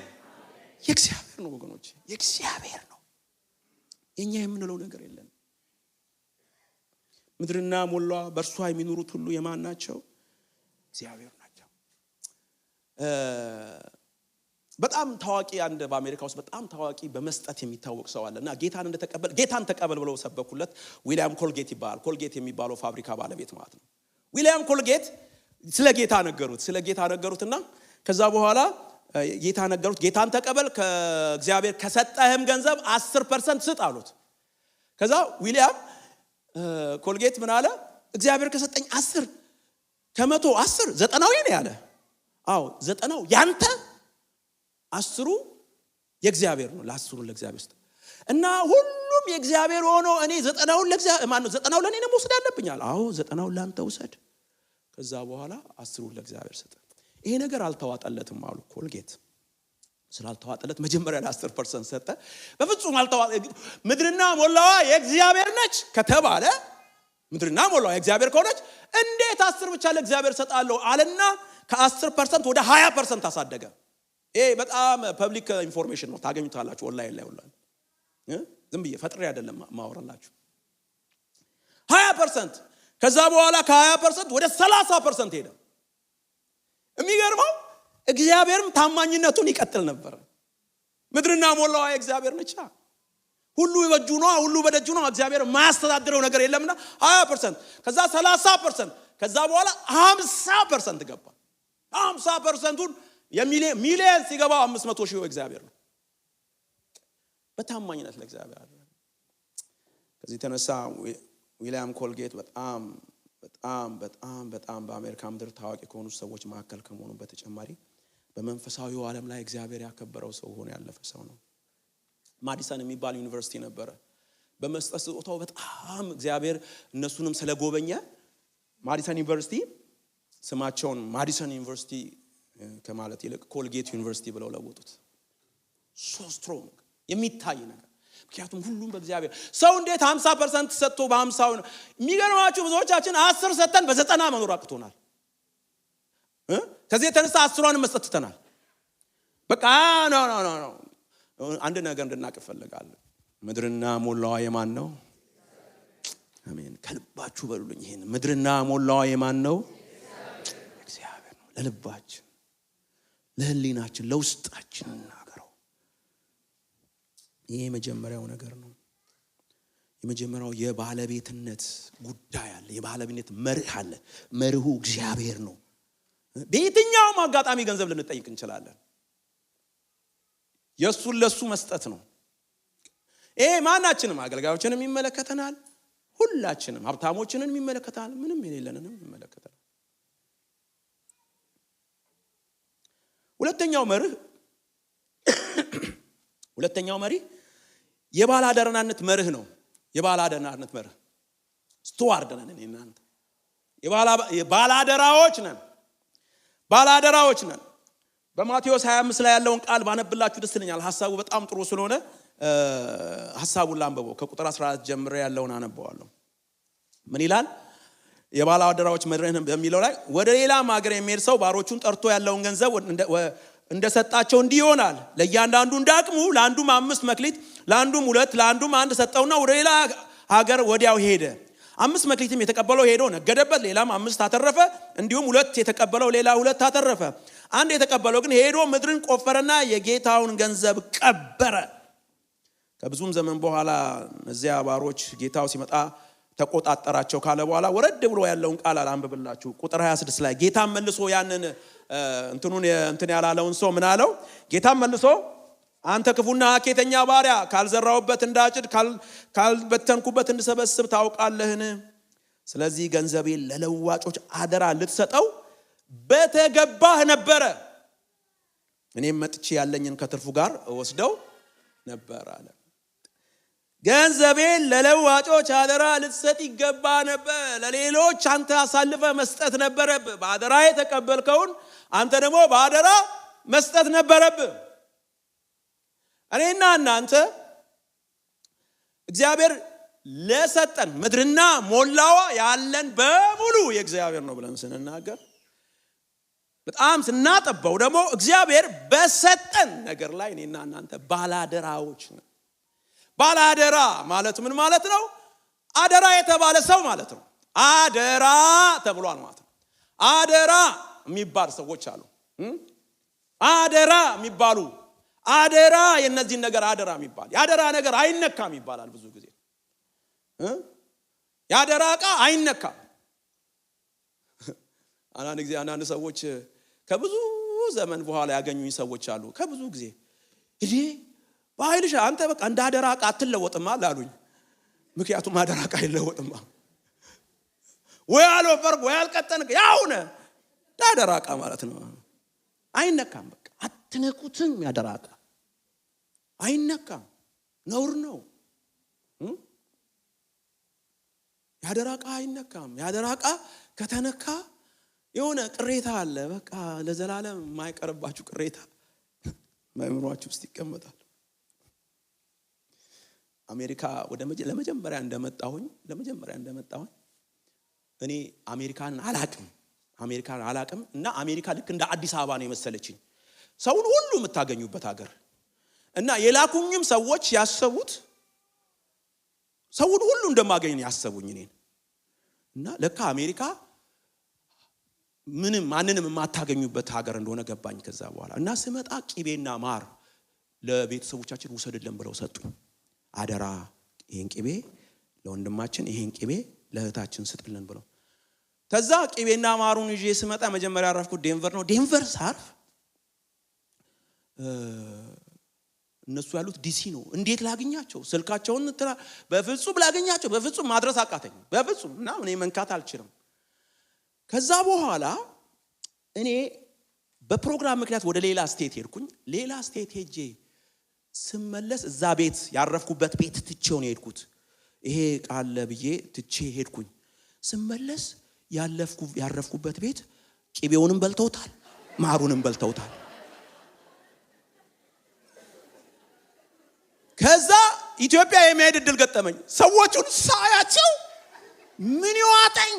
የእግዚአብሔር ነው ወገኖች፣ የእግዚአብሔር ነው። የኛ የምንለው ነገር የለም። ምድርና ሞላዋ በእርሷ የሚኖሩት ሁሉ የማን ናቸው? እግዚአብሔር ናቸው። በጣም ታዋቂ አንድ በአሜሪካ ውስጥ በጣም ታዋቂ በመስጠት የሚታወቅ ሰው አለና ጌታን ተቀበል ብለው ሰበኩለት። ዊሊያም ኮልጌት ይባላል። ኮልጌት የሚባለው ፋብሪካ ባለቤት ማለት ነው። ዊሊያም ኮልጌት ስለ ጌታ ነገሩትና ከዛ በኋላ ጌታ ነገሩት። ጌታን ተቀበል፣ ከእግዚአብሔር ከሰጠህም ገንዘብ 10% ስጥ አሉት። ከዛ ዊሊያም ኮልጌት ምን አለ? እግዚአብሔር ከሰጠኝ 10 ከመቶ 10 90 ነው ያለ። አዎ 90 ያንተ 10 የእግዚአብሔር ነው። ለ10 ለእግዚአብሔር ስጥ እና ሁሉም የእግዚአብሔር ሆኖ እኔ 90 ለእግዚአብሔር ማን ነው 90 ለኔ ነው ወስድ አለብኛል። አዎ 90 ላንተ ውሰድ፣ ከዛ በኋላ 10 ለእግዚአብሔር ስጥ። ይሄ ነገር አልተዋጠለትም አሉ ኮልጌት። ስላልተዋጠለት መጀመሪያ ለ10% ሰጠ። በፍጹም ምድርና ሞላዋ የእግዚአብሔር ነች ከተባለ ምድርና ሞላዋ የእግዚአብሔር ከሆነች እንዴት 10 ብቻ ለእግዚአብሔር ሰጣለሁ አለና ከ10% ወደ 20% አሳደገ። ይሄ በጣም ፐብሊክ ኢንፎርሜሽን ነው፣ ታገኙታላችሁ ኦንላይን ላይ ሁሉ። ዝም ብዬ ፈጥሬ አይደለም ማወራላችሁ። 20% ከዛ በኋላ ከ20% ወደ 30% ሄደ። የሚገርመው እግዚአብሔርም ታማኝነቱን ይቀጥል ነበር። ምድርና ሞላዋ የእግዚአብሔር ነች። ሁሉ በእጁ ነው፣ ሁሉ በደጁ ነው። እግዚአብሔር ማያስተዳድረው ነገር የለምና 20% ከዛ 30% ከዛ በኋላ 50% ገባ። 50%ቱን የሚሊየን ሲገባ 500,000 እግዚአብሔር ነው። በታማኝነት ለእግዚአብሔር አለ። ከዚህ ተነሳ ዊሊያም ኮልጌት በጣም በአሜሪካ ምድር ታዋቂ ከሆኑ ሰዎች መካከል ከመሆኑ በተጨማሪ በመንፈሳዊው ዓለም ላይ እግዚአብሔር ያከበረው ሰው ሆኖ ያለፈ ሰው ነው። ማዲሰን የሚባል ዩኒቨርሲቲ ነበረ። በመስጠት ስጦታው በጣም እግዚአብሔር እነሱንም ስለጎበኘ ማዲሰን ዩኒቨርሲቲ ስማቸውን ማዲሰን ዩኒቨርሲቲ ከማለት ይልቅ ኮልጌት ዩኒቨርሲቲ ብለው ለወጡት። ሶ ስትሮንግ የሚታይ ነገር። ምክንያቱም ሁሉም በእግዚአብሔር ሰው እንዴት 50% ሰጥቶ በ50 ነው? የሚገርማችሁ ብዙዎቻችን 10 ሰጥተን በ90 መኖር አቅቶናል። ከዚህ የተነሳ 10ን መስጠት ትተናል። በቃ ኖ አንድ ነገር እንድናቅ እፈልጋለሁ። ምድርና ሞላዋ የማን ነው? አሜን። ከልባችሁ በሉልኝ ይሄን። ምድርና ሞላዋ የማን ነው? እግዚአብሔር ነው። ለልባችን፣ ለህሊናችን፣ ለውስጣችን እናገረው። ይሄ የመጀመሪያው ነገር ነው። የመጀመሪያው የባለቤትነት ጉዳይ አለ። የባለቤትነት መርህ አለ። መርሁ እግዚአብሔር ነው። በየትኛውም አጋጣሚ ገንዘብ ልንጠይቅ እንችላለን። የሱን ለሱ መስጠት ነው። ይሄ ማናችንም አገልጋዮችንም ይመለከተናል፣ ሁላችንም ሀብታሞችንም ይመለከታል፣ ምንም የሌለንንም ይመለከታል። ሁለተኛው መርህ የባለአደራነት መርህ ነው። የባለአደራነት መርህ ስቱዋርድ ነን እናንተ። ባለአደራዎች ነን። በማቴዎስ 25 ላይ ያለውን ቃል ባነብላችሁ ደስ ይለኛል። ሐሳቡ በጣም ጥሩ ስለሆነ ሐሳቡን ላንብበው። ከቁጥር 14 ጀምሬ ያለውን አነባዋለሁ። ምን ይላል? የባለአደራዎች መርህ በሚለው ላይ ወደ ሌላም ሀገር የሚሄድ ሰው ባሮቹን ጠርቶ ያለውን ገንዘብ እንደሰጣቸው እንዲህ ይሆናል። ለእያንዳንዱ እንዳቅሙ ለአንዱም 5 መክሊት ለአንዱም 2 ለአንዱም 1 ሰጠውና ወደ ሌላ ሀገር ወዲያው ሄደ። 5 መክሊትም የተቀበለው ሄዶ ነገደበት፣ ሌላም 5 አተረፈ። እንዲሁም 2 የተቀበለው ሌላ 2 አተረፈ። 1 የተቀበለው ግን ሄዶ ምድርን ቆፈረና የጌታውን ገንዘብ ቀበረ። ከብዙም ዘመን በኋላ እዚያ ባሮች ጌታው ሲመጣ ተቆጣጣራቸው ካለ በኋላ ወረድ ብሎ ያለውን ቃል አንብብላችሁ ቁጥር 26 ላይ ጌታም መልሶ ያንን እንትን ያላለውን ሰው ምን አለው? ጌታም መልሶ አንተ ክፉና ሐኬተኛ ባሪያ ካልዘራውበት እንዳጭድ ካልበተንኩበት እንድሰበስብ ታውቃለህን? ስለዚህ ገንዘቤን ለለዋጮች አደራ ልትሰጠው በተገባህ ነበረ። እኔም መጥቼ ያለኝን ከትርፉ ጋር ወስደው ነበር አለ። ገንዘቤን ለለዋጮች አደራ ልትሰጥ ይገባ ነበር። ለሌሎች አንተ አሳልፈ መስጠት ነበረብህ። በአደራ የተቀበልከውን አንተ ደግሞ በአደራ መስጠት ነበረብህ። እኔና እናንተ እግዚአብሔር ለሰጠን ምድርና ሞላዋ ያለን በሙሉ የእግዚአብሔር ነው ብለን ስንናገር በጣም ስናጠባው ደግሞ እግዚአብሔር በሰጠን ነገር ላይ እኔና እናንተ ባላደራዎች ነን። ባላደራ ማለት ምን ማለት ነው? አደራ የተባለ ሰው ማለት ነው። አደራ ተብሏል ማለት ነው። አደራ የሚባል ሰዎች አሉ። አደራ የሚባሉ አደራ የነዚህን ነገር አደራ የሚባል ያደራ ነገር አይነካም ይባላል ብዙ ጊዜ። ያደራ ዕቃ አይነካም። አንዳንድ ሰዎች ከብዙ ዘመን በኋላ ያገኙኝ ሰዎች አሉ። ከብዙ ጊዜ እዴ ባይልሽ አንተ በቃ እንደ አደራ ዕቃ አትለወጥም አሉኝ። ምክንያቱም አደራ ዕቃ አይለወጥም። ወይ አልወፈርክ ወይ አልቀጠንክ ያውነ አደራ ዕቃ ማለት ነው። አይነካም። በቃ አትነኩትም። ያደራ ዕቃ አይነካም፣ ነውር ነው። ያደራ ዕቃ አይነካም። ያደራ ዕቃ ከተነካ የሆነ ቅሬታ አለ። በቃ ለዘላለም የማይቀርባችሁ ቅሬታ በአእምሮአችሁ ውስጥ ይቀመጣል። አሜሪካ ለመጀመሪያ እንደመጣሁኝ እኔ አሜሪካን አላቅም እና አሜሪካ ልክ እንደ አዲስ አበባ ነው የመሰለችኝ። ሰውን ሁሉ የምታገኙበት ሀገር እና የላኩኝም ሰዎች ያሰቡት ሰውን ሁሉ እንደማገኝ ያሰቡኝ እኔን እና ለካ አሜሪካ ማንንም የማታገኙበት ሀገር እንደሆነ ገባኝ ከዛ በኋላ። እና ስመጣ ቂቤና ማር ለቤተሰቦቻችን ውሰድልን ብለው ሰጡኝ። አደራ ይሄን ቂቤ ለወንድማችን ይሄን ቂቤ ለእህታችን ስጥልን ብለው። ከዛ ቂቤና ማሩን ይዤ ስመጣ መጀመሪያ ያረፍኩት ዴንቨር ነው። ዴንቨር ሳርፍ እነሱ ያሉት ዲሲ ነው። እንዴት ላገኛቸው? ስልካቸውን በፍጹም ላገኛቸው በፍጹም ማድረስ አቃተኝ። በፍጹም እና እኔ መንካት አልችልም። ከዛ በኋላ እኔ በፕሮግራም ምክንያት ወደ ሌላ ስቴት ሄድኩኝ። ሌላ ስቴት ሄጄ ስመለስ እዛ ቤት ያረፍኩበት ቤት ትቼው ነው ሄድኩት። ይሄ ቃል ብዬ ትቼ ሄድኩኝ። ስመለስ ያረፍኩበት ቤት ቂቤውንም በልተውታል፣ ማሩንም በልተውታል። ከዛ ኢትዮጵያ የመሄድ እድል ገጠመኝ። ሰዎቹን ሳያቸው ምን ይዋጠኝ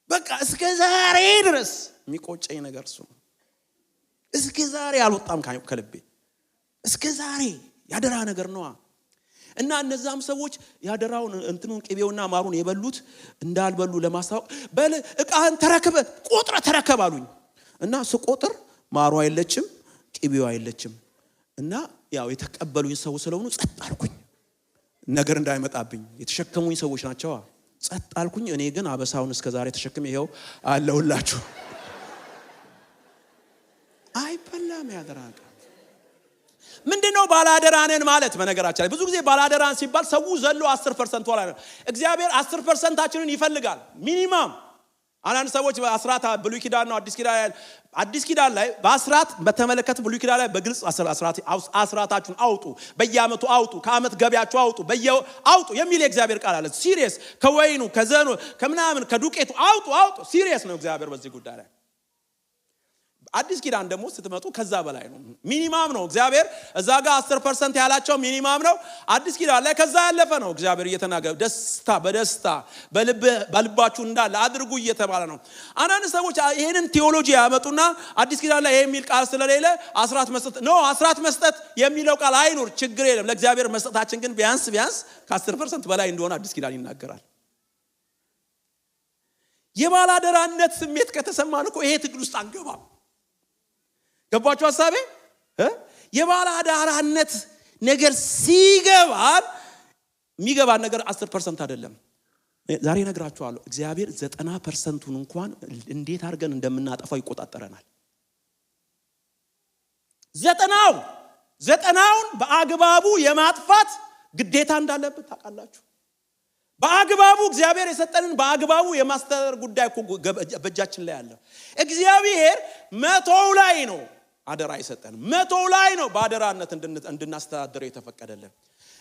በቃ እስከ ዛሬ ድረስ የሚቆጨኝ ነገር እሱ ነው። እስከ ዛሬ አልወጣም ከልቤ። እስከ ዛሬ ያደራ ነገር ነው። እና እነዛም ሰዎች ያደራውን እንትኑን ቂቤውና ማሩን የበሉት እንዳልበሉ ለማስታወቅ በል ዕቃህን ተረከብ አሉኝ። እና ስቆጥር ማሩ አይለችም፣ ቂቤው አይለችም። እና ያው የተቀበሉኝ ሰው ስለሆኑ ጸጥ አልኩኝ። ነገር እንዳይመጣብኝ የተሸከሙኝ ሰዎች ናቸው። ጸጥ አልኩኝ። እኔ ግን አበሳውን እስከዛሬ ተሸክም ይሄው አለሁላችሁ። አይበላም ያደራ ዕቃ። ምንድነው ባላደራነን ማለት? በነገራችን ላይ ብዙ ጊዜ ባላደራን ሲባል ሰው ዘሎ 10% ወላ ነው። እግዚአብሔር 10%ታችንን ይፈልጋል ሚኒማም። አንዳንድ ሰዎች በአስራት ብሉይ ኪዳን ነው አዲስ ኪዳን ላይ በአስራት በተመለከተ ብሉይ ኪዳን ላይ በግልጽ አስራታችሁን አውጡ፣ በየአመቱ አውጡ፣ ከአመት ገቢያችሁ አውጡ የሚል የእግዚአብሔር ቃል አለ። ሲሪየስ ከወይኑ ከዘኑ ከምናምን ከዱቄቱ አውጡ ሲሪየስ ነው እግዚአብሔር በዚህ ጉዳይ ላይ። አዲስ ኪዳን ደግሞ ስትመጡ ከዛ በላይ ነው ሚኒማም ነው እግዚአብሔር እዛ ጋር 10% ያላቸው ሚኒማም ነው አዲስ ኪዳን ላይ ከዛ ያለፈ ነው እግዚአብሔር እየተናገረ ደስታ በደስታ በልባችሁ እንዳለ አድርጉ እየተባለ ነው አንዳንድ ሰዎች ይሄንን ቲዮሎጂ ያመጡና አዲስ ኪዳን ላይ የሚል ቃል ስለሌለ አስራት መስጠት ነው አስራት መስጠት የሚለው ቃል አይኖር ችግር የለም ለእግዚአብሔር መስጠታችን ግን ቢያንስ ከ10% በላይ እንደሆነ አዲስ ኪዳን ይናገራል የባላደራነት ስሜት ከተሰማን እኮ ይሄ ትግል ውስጥ አንገባም ገባችሁ ሐሳቤ የባላደራነት ነገር ሲገባን የሚገባን ነገር 10% አይደለም ዛሬ ነግራችኋለሁ እግዚአብሔር 90%ን እንኳን እንዴት አድርገን እንደምናጠፋው ይቆጣጠረናል 90ውን በአግባቡ የማጥፋት ግዴታ እንዳለበት ታውቃላችሁ በአግባቡ እግዚአብሔር የሰጠንን በአግባቡ የማስተዳደር ጉዳይ እኮ በእጃችን ላይ አለ እግዚአብሔር 100 ላይ ነው አደራ የሰጠን 100 ላይ ነው በአደራነት እንድናስተዳድረው የተፈቀደልን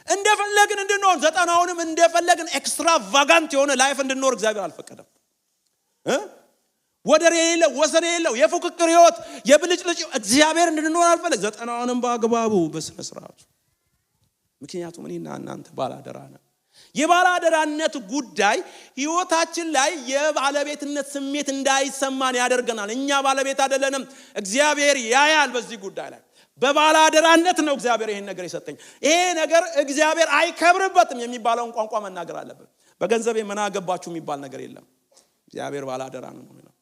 እንደፈለግን እንድንሆን 90ውንም እንደፈለግን ኤክስትራቫጋንት የሆነ ላይፍ እንድንኖር እግዚአብሔር አልፈቀደም ወደር የሌለው ወሰን የሌለው የፉክክር ህይወት የብልጭልጭ እግዚአብሔር እንድንኖር አልፈለገም 90ውንም በአግባቡ በስነ ስርዓቱ ምክንያቱም እኔና እናንተ ባላደራ ነን የባላደራነት ጉዳይ ህይወታችን ላይ የባለቤትነት ስሜት እንዳይሰማን ያደርገናል እኛ ባለቤት አይደለንም እግዚአብሔር ያያል በዚህ ጉዳይ ላይ በባላደራነት ነው እግዚአብሔር ይሄን ነገር የሰጠኝ ይሄ ነገር እግዚአብሔር አይከብርበትም የሚባለውን ቋንቋ መናገር አለበት በገንዘቤ ምን አገባችሁ የሚባል ነገር የለም እግዚአብሔር ባላደራ ነው የሚለው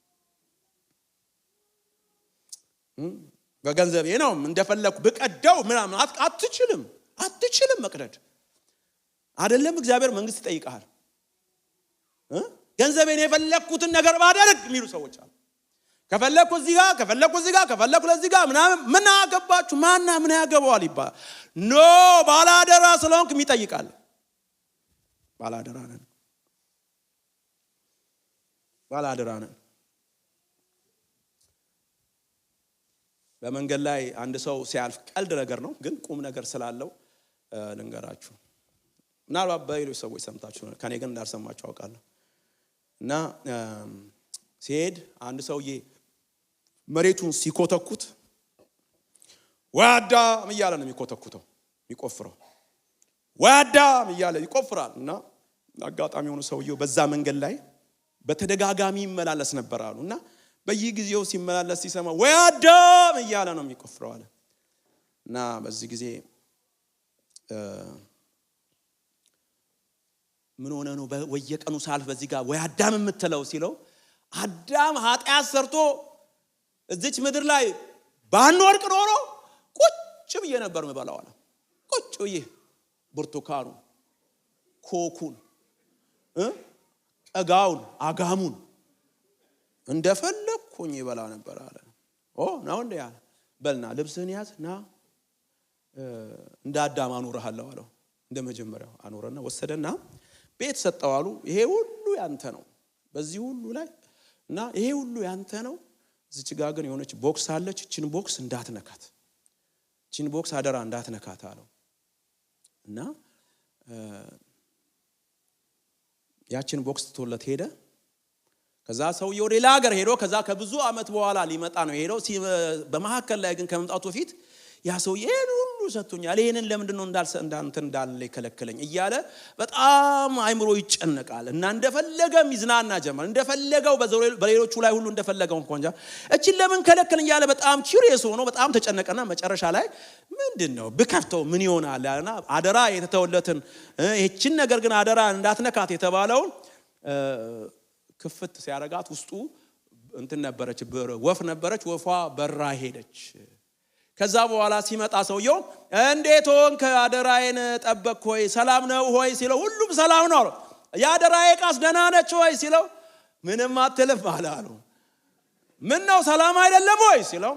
በገንዘቤ ነው እንደፈለኩ በቀደው ምናምን አትችልም መቅደድ አይደለም እግዚአብሔር መንግስት ይጠይቃል ገንዘቤን የፈለኩትን ነገር ባደርግ የሚሉ ሰዎች አሉ ከፈለኩ እዚህ ጋር ከፈለኩ ለዚህ ጋር ምን አገባችሁ ምን ያገባዋል ይባላል ኖ ባላደራ ስለሆንክ የሚጠይቃል ባላደራ ነን በመንገድ ላይ አንድ ሰው ሲያልፍ ቀልድ ነገር ነው ግን ቁም ነገር ስላለው ልንገራችሁ ምናልባት በሌሎች ሰዎች ሰምታችሁ ከኔ ግን እንዳልሰማችሁ አውቃለሁ እና ሲሄድ አንድ ሰውዬ መሬቱን ሲኮተኩት ዋዳም እያለ ነው የሚኮተኩተው የሚቆፍረው ዋዳም እያለ ይቆፍራል እና አጋጣሚ ሆኖ ሰውዬው በዛ መንገድ ላይ በተደጋጋሚ ይመላለስ ነበር አሉና በየጊዜው ሲመላለስ ሲሰማ ዋዳም እያለ ነው የሚቆፍረው አለ እና በዚህ ጊዜ ምን ሆነ ነው ወየቀኑ ሳልፍ በዚህ ጋር ወይ አዳም የምትለው ሲለው አዳም ኃጢአት ሰርቶ እዚች ምድር ላይ ባንወርቅ ኖሮ ቁጭ ብዬ ነበር መበላው አለ ቁጭ ብዬ ብርቱካኑ ኮኩን ቀጋውን አጋሙን እንደፈለኩኝ ይበላ ነበር አለ ነው እንዴ ያለ በልና ልብስህን ያዝና እንደ አዳም አኖርሃለሁ አለው እንደመጀመሪያው አኖረና ወሰደና ቤት ሰጠው አሉ ይሄ ሁሉ ያንተ ነው በዚህ ሁሉ ላይ እና ይሄ ሁሉ ያንተ ነው እዚች ጋር ግን የሆነች ቦክስ አለች እቺን ቦክስ እንዳትነካት እቺን ቦክስ አደራ እንዳትነካት አለው እና ያቺን ቦክስ ተወለት ሄደ ከዛ ሰውየው ሌላ ሀገር ሄዶ ከዛ ከብዙ አመት በኋላ ሊመጣ ነው ሄዶ በመሐከል ላይ ግን ከመምጣቱ ፊት ያ ሰውዬ ሁሉ ሰጥቶኛል ይሄንን ለምንድን ነው እንዳለ ይከለከለኝ እያለ በጣም አይምሮ ይጨነቃል እና እንደፈለገ ሚዝናና ጀመረ እንደፈለገው በሌሎቹ ላይ ሁሉ እንደፈለገው እንኳን እቺን ለምን ከለከለኝ እያለ በጣም ኪዩሪየስ ሆኖ በጣም ተጨነቀና መጨረሻ ላይ ምንድነው በከፍተው ምን ይሆናል ያለና አደራ የተተወለትን እቺን ነገር ግን አደራ እንዳትነካት የተባለውን ክፍት ሲያረጋት ውስጡ እንትን ነበረች ወፍ ነበረች ወፏ በራ ሄደች ከዛ በኋላ ሲመጣ ሰውየው እንዴት ሆንክ አደራዬን ጠበቅክ ሆይ ሰላም ነው ሆይ ሲለው ሁሉም ሰላም ነው አለው ያደራዬ ቃስ ደህና ነች ሆይ ሲለው ምንም አትልም አለ ምን ነው ሰላም አይደለም ሆይ ሲለው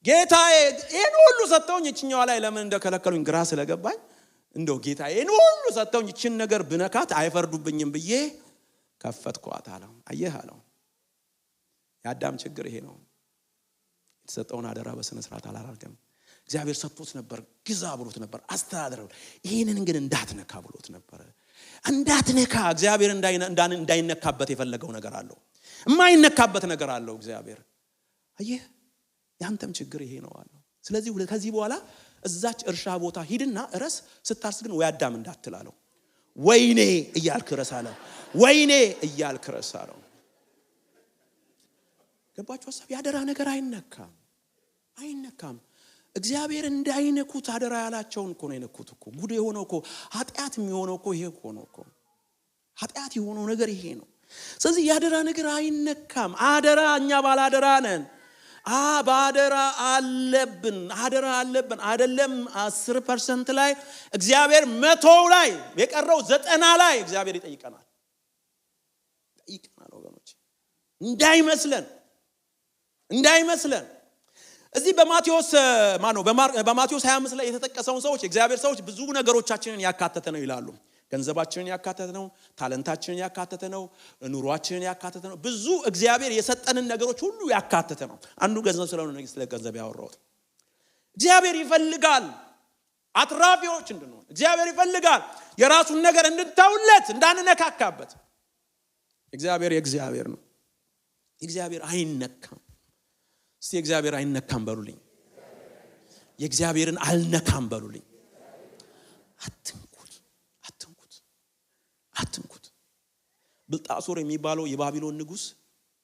ጌታዬ ይሄን ሁሉ ሰጠውኝ እቺኛዋ ላይ ለምን እንደከለከሉኝ ግራ ስለገባኝ እንደው ጌታዬ ይሄን ሁሉ ሰጠውኝ እቺን ነገር ብነካት አይፈርዱብኝም ብዬ ከፈትኳት አለው አየህ አለው ያዳም ችግር ይሄ ነው የተሰጠውን አደራ በስነ ስርዓት አላደረገም እግዚአብሔር ሰጥቶት ነበር ግዛ ብሎት ነበር አስተዳደረው ይሄንን ግን እንዳትነካ ብሎት ነበር እንዳትነካ እግዚአብሔር እንዳይነካበት የፈለገው ነገር አለው የማይነካበት ነገር አለው እግዚአብሔር አየህ ያንተም ችግር ይሄ ነው አለው። ስለዚህ ከዚህ በኋላ እዛች እርሻ ቦታ ሂድና እረስ፣ ስታርስ ግን ወይ አዳም እንዳትላለው፣ ወይኔ እያልክ ረስ አለው። ወይኔ እያልክ ረስ አለው። ገባችሁ ሐሳብ? ያደራ ነገር አይነካም። እግዚአብሔር እንዳይነኩት አደራ ያላቸውን እኮ ነው የነኩት እኮ። ጉድ የሆነው እኮ ኃጢአት የሚሆነው እኮ ይሄ እኮ ነው እኮ። ኃጢአት የሆነው ነገር ይሄ ነው። ስለዚህ ያደራ ነገር አይነካም። አደራ እኛ ባላደራ ነን። ባደራ አለብን አይደለም 10% ላይ እግዚአብሔር 100 ላይ የቀረው 90 ላይ እግዚአብሔር ይጠይቀናል ወገኖች። እንዳይመስለን እዚህ በማቴዎስ 25 ላይ የተጠቀሰውን ሰዎች እግዚአብሔር ሰዎች ብዙ ነገሮቻችንን ያካተተ ነው ይላሉ። ገንዘባችንን ያካተተ ነው፣ ታለንታችንን ያካተተ ነው፣ ኑሯችንን ያካተተ ነው። ብዙ እግዚአብሔር የሰጠንን ነገሮች ሁሉ ያካተተ ነው። አንዱ ገንዘብ ስለሆነ ነው ስለ ገንዘብ ያወራሁት። እግዚአብሔር ይፈልጋል አትራፊዎች እንድንሆን። እግዚአብሔር ይፈልጋል የራሱን ነገር እንድንተውለት፣ እንዳንነካካበት። እግዚአብሔር ነው። እግዚአብሔር አይነካም። እስቲ እግዚአብሔር አይነካም በሉልኝ። የእግዚአብሔርን አልነካም በሉልኝ። አትንኩት። ብልጣሶር የሚባለው የባቢሎን ንጉስ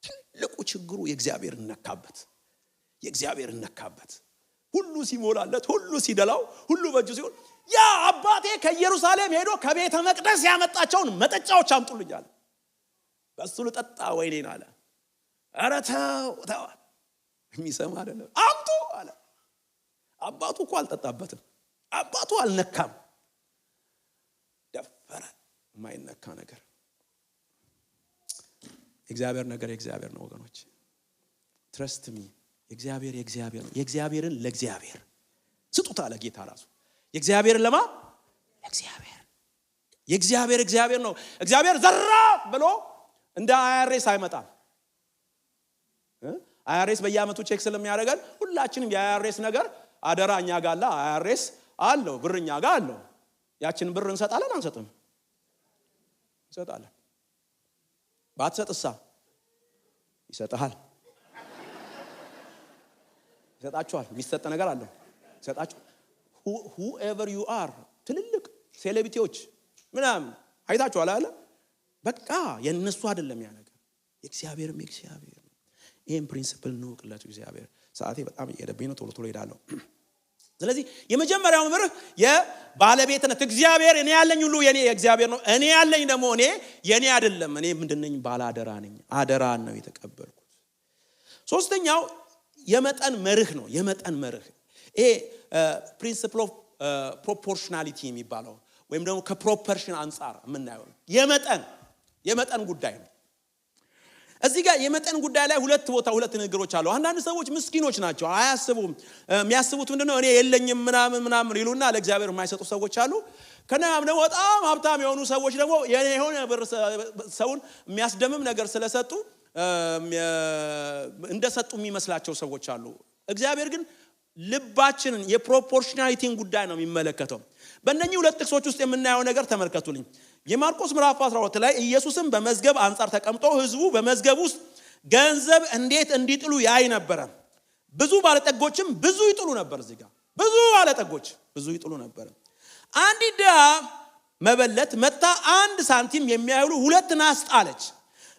ትልቁ ችግሩ የእግዚአብሔር ነካበት። ሁሉ ሲሞላለት፣ ሁሉ ሲደላው፣ ሁሉ በእጁ ሲሆን ያ አባቴ ከኢየሩሳሌም ሄዶ ከቤተ መቅደስ ያመጣቸውን መጠጫዎች አምጡልኝ አለ። በሱ ልጠጣ ወይኔን አለ። ኧረ ተው የሚሰማ አይደለም። አምጡ አለ። አባቱ እኮ አልጠጣበትም። አባቱ አልነካም። ደፈረ። የማይነካ ነገር የእግዚአብሔር ነገር የእግዚአብሔር ነው ወገኖች። ትረስት ሚ የእግዚአብሔር ነው። የእግዚአብሔርን ለእግዚአብሔር ስጡት አለ ጌታ ራሱ። የእግዚአብሔርን ለማ የእግዚአብሔር ነው። እግዚአብሔር ዘራ ብሎ እንደ አይአርኤስ አይመጣም። አይአርኤስ በየአመቱ ቼክ ስለሚያደርገን ሁላችንም የአይአርኤስ ነገር አደራ እኛ ጋር አለ። አይአርኤስ አለው፣ ብር እኛ ጋር አለው። ያችን ብር እንሰጣለን አንሰጥም? እንሰጣለን። ባትሰጥሳ ይሰጣል። ይሰጣችኋል። የሚሰጥ ነገር አለ ይሰጣችሁ። whoever you are ትልልቅ ሴሌብሪቲዎች ምናምን አይታችኋል አለ። በቃ የነሱ አይደለም ያ ነገር፣ የእግዚአብሔር ነው። ይሄን ፕሪንሲፕል ነው ቅላችሁ እግዚአብሔር። ሰዓቴ በጣም እየደበኝ ነው፣ ቶሎ ሄዳለሁ። ስለዚህ የመጀመሪያው መርህ የባለቤትነት። እግዚአብሔር እኔ ያለኝ ሁሉ የኔ የእግዚአብሔር ነው። እኔ ያለኝ ደግሞ እኔ የኔ አይደለም። እኔ ምንድነኝ? ባላደራ ነኝ። አደራን ነው የተቀበልኩት። ሶስተኛው የመጠን መርህ ነው። የመጠን መርህ ይሄ ፕሪንሲፕል ኦፍ ፕሮፖርሽናሊቲ የሚባለው ወይም ደግሞ ከፕሮፖርሽን አንፃር የምናየው የመጠን ጉዳይ ነው። እዚህ ጋር የመጠን ጉዳይ ላይ ሁለት ነገሮች አሉ። አንዳንድ ሰዎች ምስኪኖች ናቸው፣ አያስቡም። የሚያስቡት ምንድነው? እኔ የለኝም ምናምን ይሉና ለእግዚአብሔር የማይሰጡ ሰዎች አሉ። ከነያም ደግሞ በጣም ሀብታም የሆኑ ሰዎች ደግሞ የሆነ ብር ሰውን የሚያስደምም ነገር ስለሰጡ እንደሰጡ የሚመስላቸው ሰዎች አሉ። እግዚአብሔር ግን ልባችንን የፕሮፖርሽናሊቲን ጉዳይ ነው የሚመለከተው። በእነኚህ ሁለት ጥቅሶች ውስጥ የምናየው ነገር ተመልከቱልኝ። የማርቆስ ምዕራፍ 12 ላይ ኢየሱስም በመዝገብ አንጻር ተቀምጦ ህዝቡ በመዝገብ ውስጥ ገንዘብ እንዴት እንዲጥሉ ያይ ነበር። ብዙ ባለጠጎችም ብዙ ይጥሉ ነበር። እዚህ ጋር ብዙ ባለጠጎች ብዙ ይጥሉ ነበር። አንዲት ድሃ መበለት መጣ፣ 1 ሳንቲም የሚያህሉ 2 ናስ ጣለች።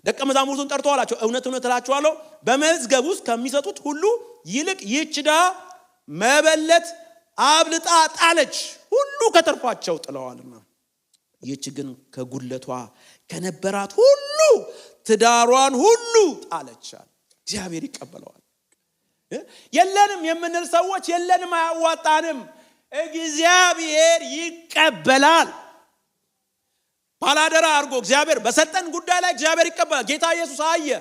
ደቀ መዛሙርቱን ጠርቶ አላቸው፣ እውነት እላችኋለሁ በመዝገብ ውስጥ ከሚሰጡት ሁሉ ይልቅ ይህች ድሃ መበለት አብልጣ ጣለች፣ ሁሉ ከተርፏቸው ጥለዋልና። ይህች ግን ከጉድለቷ ከነበራት ሁሉ ትዳሯን ሁሉ ጣለች። እግዚአብሔር ይቀበለዋል። የለንም የምንል ሰዎች የለንም፣ አያዋጣንም። እግዚአብሔር ይቀበላል። ባላደራ አድርጎ እግዚአብሔር በሰጠን ጉዳይ ላይ እግዚአብሔር ይቀበላል። ጌታ ኢየሱስ አየ፣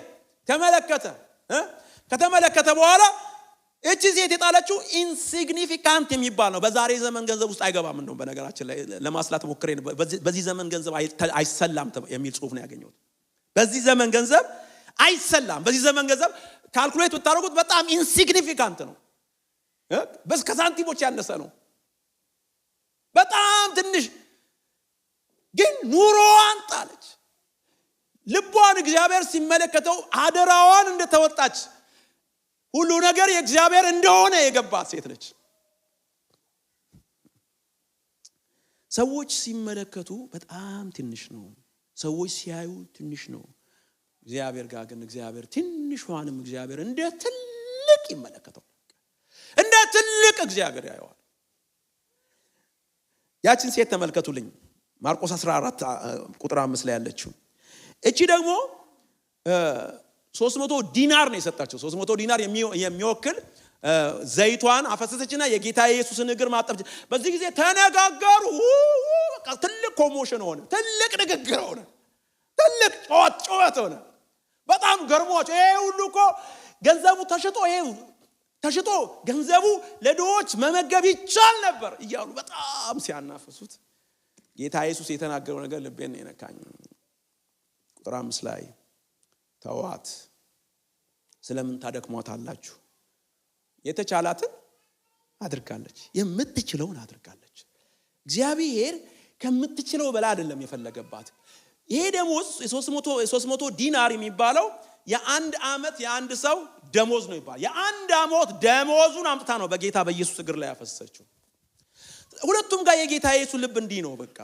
ከተመለከተ በኋላ እቺ ሴት የጣለችው ኢንሲግኒፊካንት የሚባል ነው። በዛሬ ዘመን ገንዘብ ውስጥ አይገባም ነው። በነገራችን ላይ ለማስላት ሞክሬ በዚህ ዘመን ገንዘብ አይሰላም የሚል ጽሑፍ ነው ያገኘሁት። በዚህ ዘመን ገንዘብ አይሰላም። በዚህ ዘመን ገንዘብ ካልኩሌት ብታደርጉት በጣም ኢንሲግኒፊካንት ነው። ከሳንቲሞች ያነሰ ነው። በጣም ትንሽ። ግን ኑሮዋን ጣለች። ልቧን እግዚአብሔር ሲመለከተው አደራዋን እንደተወጣች ሁሉ ነገር የእግዚአብሔር እንደሆነ የገባት ሴት ነች። ሰዎች ሲመለከቱ በጣም ትንሽ ነው። ሰዎች ሲያዩ ትንሽ ነው። እግዚአብሔር ጋር ግን እግዚአብሔር ትንሿንም እግዚአብሔር እንደ ትልቅ ይመለከተው። እንደ ትልቅ እግዚአብሔር ያየዋል። ያችን ሴት ተመልከቱልኝ። ማርቆስ 14 ቁጥር 5 ላይ ያለችው እቺ ደግሞ 300 ዲናር ነው የሰጣቸው። 300 ዲናር የሚወክል ዘይቷን አፈሰሰችና የጌታ ኢየሱስን እግር ማጠብ። በዚህ ጊዜ ተነጋገሩ። በቃ ትልቅ ኮሞሽን ሆነ። ትልቅ ንግግር ሆነ። ትልቅ ጩኸት ሆነ። በጣም ገርሟቸው ይሄ ሁሉ እኮ ገንዘቡ ተሽጦ ገንዘቡ ለድሆች መመገብ ይቻል ነበር እያሉ በጣም ሲያናፈሱት ጌታ ኢየሱስ የተናገረው ነገር ልቤን የነካኝ። ቁጥር 5 ላይ ተዋት፣ ስለምን ታደክሟታላችሁ? የተቻላትን አድርጋለች፣ የምትችለውን አድርጋለች። እግዚአብሔር ከምትችለው በላይ አይደለም የፈለገባት። ይሄ ደሞዝ 300 ዲናር የሚባለው የአንድ አመት የአንድ ሰው ደሞዝ ነው ይባላል። የአንድ አመት ደሞዙን አምጥታ ነው በጌታ በኢየሱስ እግር ላይ ያፈሰሰችው። ሁለቱም ጋር የጌታ ኢየሱስ ልብ እንዲህ ነው። በቃ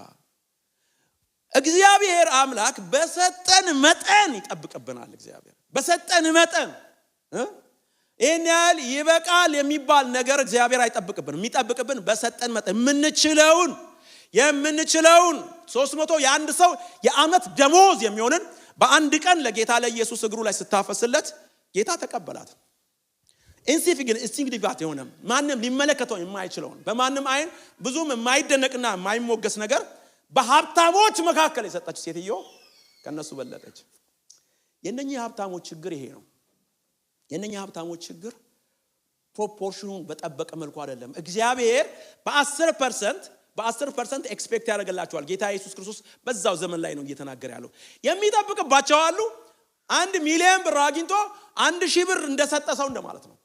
እግዚአብሔር አምላክ በሰጠን መጠን ይጠብቅብናል። እግዚአብሔር በሰጠን መጠን ይሄን ያህል ይበቃል የሚባል ነገር እግዚአብሔር አይጠብቅብንም። የሚጠብቅብን በሰጠን መጠን የምንችለውን 300 የአንድ ሰው የአመት ደሞዝ የሚሆንን በአንድ ቀን ለጌታ ለኢየሱስ እግሩ ላይ ስታፈስለት ጌታ ተቀበላት። ኢንሲግኒፊካንት የሆነ ማንም ሊመለከተው የማይችለውን በማንም አይን ብዙም የማይደነቅና የማይሞገስ ነገር በሀብታሞች መካከል የሰጠች ሴትዮ ከነሱ በለጠች። የነኚህ ሀብታሞች ችግር ይሄ ነው። የነኚህ ሀብታሞች ችግር ፕሮፖርሽኑን በጠበቀ መልኩ አይደለም። እግዚአብሔር በ10% ኤክስፔክት ያደርግላቸዋል። ጌታ ኢየሱስ ክርስቶስ በዛው ዘመን ላይ ነው እየተናገረ ያለው። የሚጠብቅባቸው አሉ። 1 ሚሊዮን ብር አግኝቶ 1000 ብር እንደሰጠ ሰው እንደማለት ነው።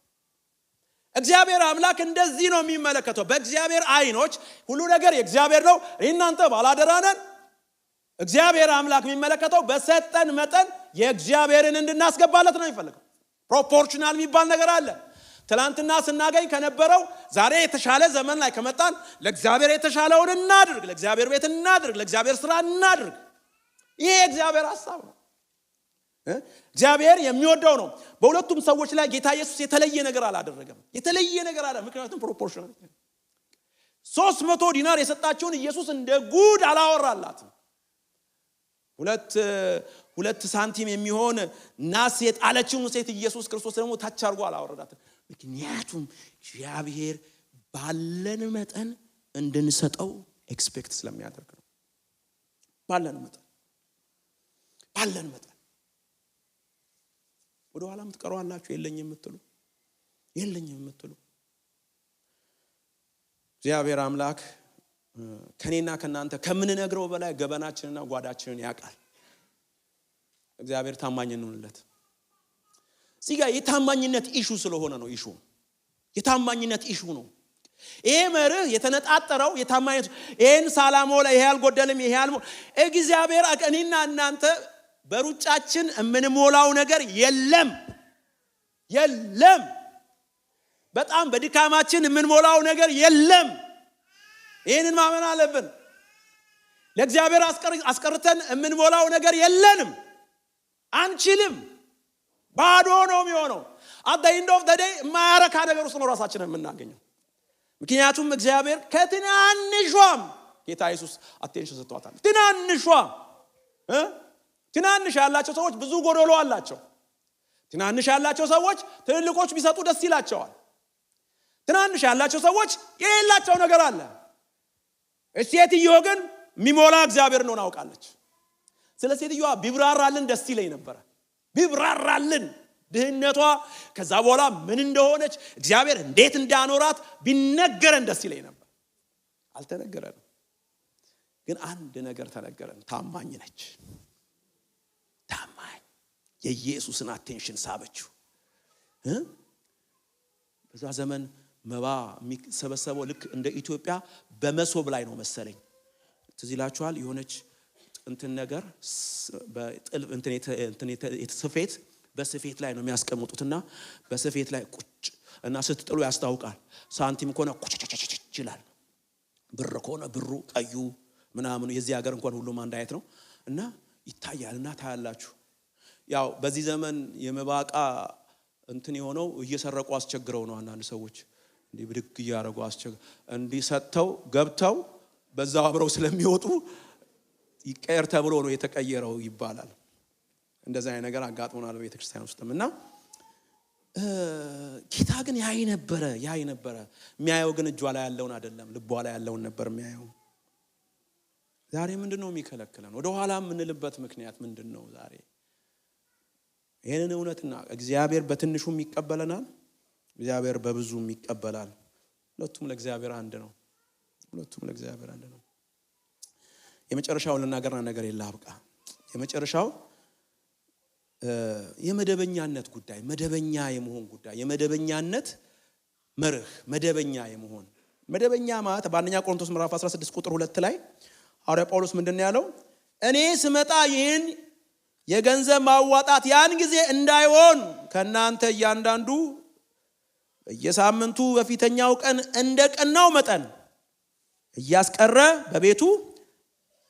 እግዚአብሔር አምላክ እንደዚህ ነው የሚመለከተው። በእግዚአብሔር አይኖች ሁሉ ነገር የእግዚአብሔር ነው። እናንተ ባላደራ ነን። እግዚአብሔር አምላክ የሚመለከተው በሰጠን መጠን የእግዚአብሔርን እንድናስገባለት ነው የሚፈልገው። ፕሮፖርሽናል የሚባል ነገር አለ። ትላንትና ስናገኝ ከነበረው ዛሬ የተሻለ ዘመን ላይ ከመጣን ለእግዚአብሔር የተሻለውን እናድርግ፣ ለእግዚአብሔር ቤት እናድርግ፣ ለእግዚአብሔር ስራ እናድርግ። ይሄ የእግዚአብሔር ሐሳብ ነው። እግዚአብሔር የሚወደው ነው። በሁለቱም ሰዎች ላይ ጌታ ኢየሱስ የተለየ ነገር አላደረገም። የተለየ ነገር አለ። ምክንያቱም ፕሮፖርሽናል 300 ዲናር የሰጣቸውን ኢየሱስ እንደ ጉድ አላወራላትም። ሁለት ሳንቲም የሚሆን ናስ የጣለችውን ሴት ኢየሱስ ክርስቶስ ደግሞ ታች አድርጎ አላወረዳትም። ምክንያቱም እግዚአብሔር ባለን መጠን እንድንሰጠው ኤክስፔክት ስለሚያደርግ ነው። ባለን መጠን ወደ ኋላ የምትቀሩ አላችሁ። የለኝም የምትሉ እግዚአብሔር አምላክ ከኔና ከናንተ ከምንነግረው በላይ ገበናችንና ጓዳችንን ያውቃል። እግዚአብሔር ታማኝ እንሆንለት። እዚህ ጋር የታማኝነት ኢሹ ስለሆነ ነው። የታማኝነት ኢሹ ነው። ይሄ መርህ የተነጣጠረው የታማኝነት ይሄን ሳላሞላ ይሄ አልጎደልም ይሄ አልሞ እግዚአብሔር እኔና እናንተ በሩጫችን የምንሞላው ነገር የለም። በጣም በድካማችን የምንሞላው ነገር የለም። ይሄንን ማመን አለብን። ለእግዚአብሔር አስቀርተን የምንሞላው ነገር የለንም። አንችልም። ባዶ ነው የሚሆነው። at the end of the day ማያረካ ነገር ውስጥ ነው ራሳችንን የምናገኘው። ምክንያቱም እግዚአብሔር ከትናንሿም ጌታ ኢየሱስ አቴንሽን ሰጥቷታል። ትናንሽ ያላቸው ሰዎች ብዙ ጎዶሎ አላቸው። ትናንሽ ያላቸው ሰዎች ትልልቆች ቢሰጡ ደስ ይላቸዋል። ትናንሽ ያላቸው ሰዎች የሌላቸው ነገር አለ። ሴትዮ ግን የሚሞላ እግዚአብሔር ነው እናውቃለች። ስለ ሴትዮዋ ቢብራራልን ደስ ይለኝ ነበር። ቢብራራልን ድህነቷ ከዛ በኋላ ምን እንደሆነች እግዚአብሔር እንዴት እንዳኖራት ቢነገረን ደስ ይለኝ ነበር። አልተነገረንም። ግን አንድ ነገር ተነገረን። ታማኝ ነች። ታማኝ የኢየሱስን አቴንሽን ሳበችው። በዛ ዘመን መባ የሚሰበሰበው ልክ እንደ ኢትዮጵያ በመሶብ ላይ ነው መሰለኝ። ትዝ ይላችኋል። የሆነች እንትን ነገር በጥልፍ እንትን የተሰፌት በስፌት ላይ ነው የሚያስቀምጡትና በስፌት ላይ ቁጭ እና ስትጥሉ ያስታውቃል። ሳንቲም ከሆነ ቁጭ ይላል። ብር ከሆነ ብሩ ቀዩ ምናምን የዚህ ሀገር እንኳን ሁሉም አንድ አይነት ነው እና ይታያልና ታያላችሁ። ያው በዚህ ዘመን የመባቃ እንትን የሆነው እየሰረቁ አስቸግረው ነው። አንዳንድ ሰዎች እንዲህ ብድግ እያደረጉ እንዲህ ሰጥተው ገብተው በዛው አብረው ስለሚወጡ ይቀየር ተብሎ ነው የተቀየረው ይባላል። እንደዛ አይነት ነገር አጋጥሞናል በቤተክርስቲያን ውስጥም እና ጌታ ግን ያይ ነበረ የሚያየው ግን እጇ ላይ ያለውን አይደለም ልቧ ላይ ያለውን ነበር የሚያየው። ዛሬ ምንድነው የሚከለክለን? ወደ ኋላ የምንልበት ምክንያት ምንድነው? ዛሬ ይሄንን እውነትና እግዚአብሔር በትንሹም ይቀበለናል፣ እግዚአብሔር በብዙም ይቀበላል። ሁለቱም ለእግዚአብሔር አንድ ነው። የመጨረሻው ልናገርና ነገር የላብቃ። የመጨረሻው የመደበኛነት ጉዳይ፣ መደበኛ የመሆን ጉዳይ፣ የመደበኛነት መርህ፣ መደበኛ የመሆን መደበኛ ማለት በአንደኛ ቆሮንቶስ ምዕራፍ 16 ቁጥር 2 ላይ ሐዋርያ ጳውሎስ ምንድነው ያለው? እኔ ስመጣ ይህን የገንዘብ ማዋጣት ያን ጊዜ እንዳይሆን ከናንተ እያንዳንዱ በየሳምንቱ በፊተኛው ቀን እንደቀናው መጠን እያስቀረ በቤቱ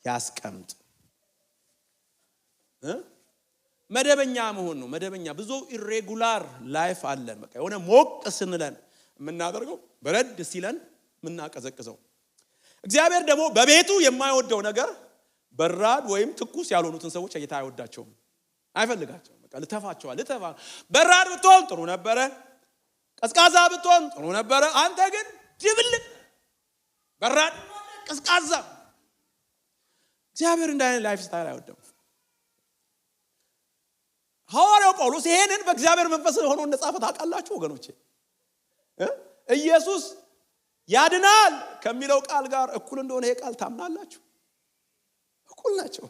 ያስቀምጥ። መደበኛ መሆን ነው። መደበኛ ብዙ ኢሬጉላር ላይፍ አለን። በቃ የሆነ ሞቅ ስንለን የምናደርገው በረድ ሲለን የምናቀዘቅዘው። እግዚአብሔር ደግሞ በቤቱ የማይወደው ነገር በራድ ወይም ትኩስ ያልሆኑትን ሰዎች ጌታ አይወዳቸውም፣ አይፈልጋቸውም። በቃ ልተፋቸዋል። በራድ ብትሆን ጥሩ ነበረ፣ ቀዝቃዛ ብትሆን ጥሩ ነበረ። አንተ ግን ድብልቅ በራድ ቀዝቃዛ። እግዚአብሔር እንደ አይነት ላይፍ ስታይል አይወደም። ሐዋርያው ጳውሎስ ይሄንን በእግዚአብሔር መንፈስ ሆኖ እንደጻፈ ታውቃላችሁ ወገኖቼ። ኢየሱስ ያድናል ከሚለው ቃል ጋር እኩል እንደሆነ ይሄ ቃል ታምናላችሁ? እኩል ናቸው።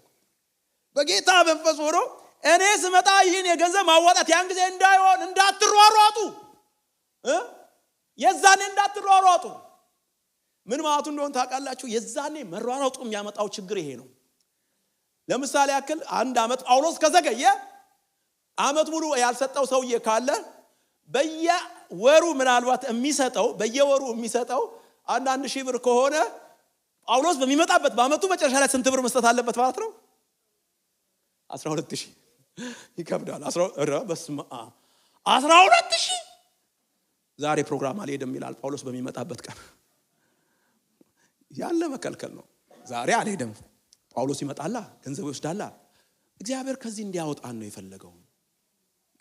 በጌታ መንፈስ ሆኖ እኔ ስመጣ ይህን የገንዘብ ማዋጣት ያን ጊዜ እንዳይሆን እንዳትሯሯጡ፣ የዛኔ እንዳትሯሯጡ። ምን ማለቱ እንደሆነ ታውቃላችሁ? የዛኔ መሯሯጡ የሚያመጣው ችግር ይሄ ነው። ለምሳሌ ያክል አንድ አመት ጳውሎስ ከዘገየ አመት ሙሉ ያልሰጠው ሰውዬ ካለ በየወሩ ምናልባት በየወሩ የሚሰጠው አንዳንድ ሺህ ብር ከሆነ ጳውሎስ በሚመጣበት በአመቱ መጨረሻ ላይ ስንት ብር መስጠት አለበት ማለት ነው? 12000 ይከብዳል። 12000 ዛሬ ፕሮግራም አልሄድም ይላል ጳውሎስ በሚመጣበት ቀን። ያለ መከልከል ነው። ዛሬ አልሄድም ጳውሎስ ይመጣላ ገንዘብ ይወስዳላ። እግዚአብሔር ከዚህ እንዲያወጣን ነው የፈለገው።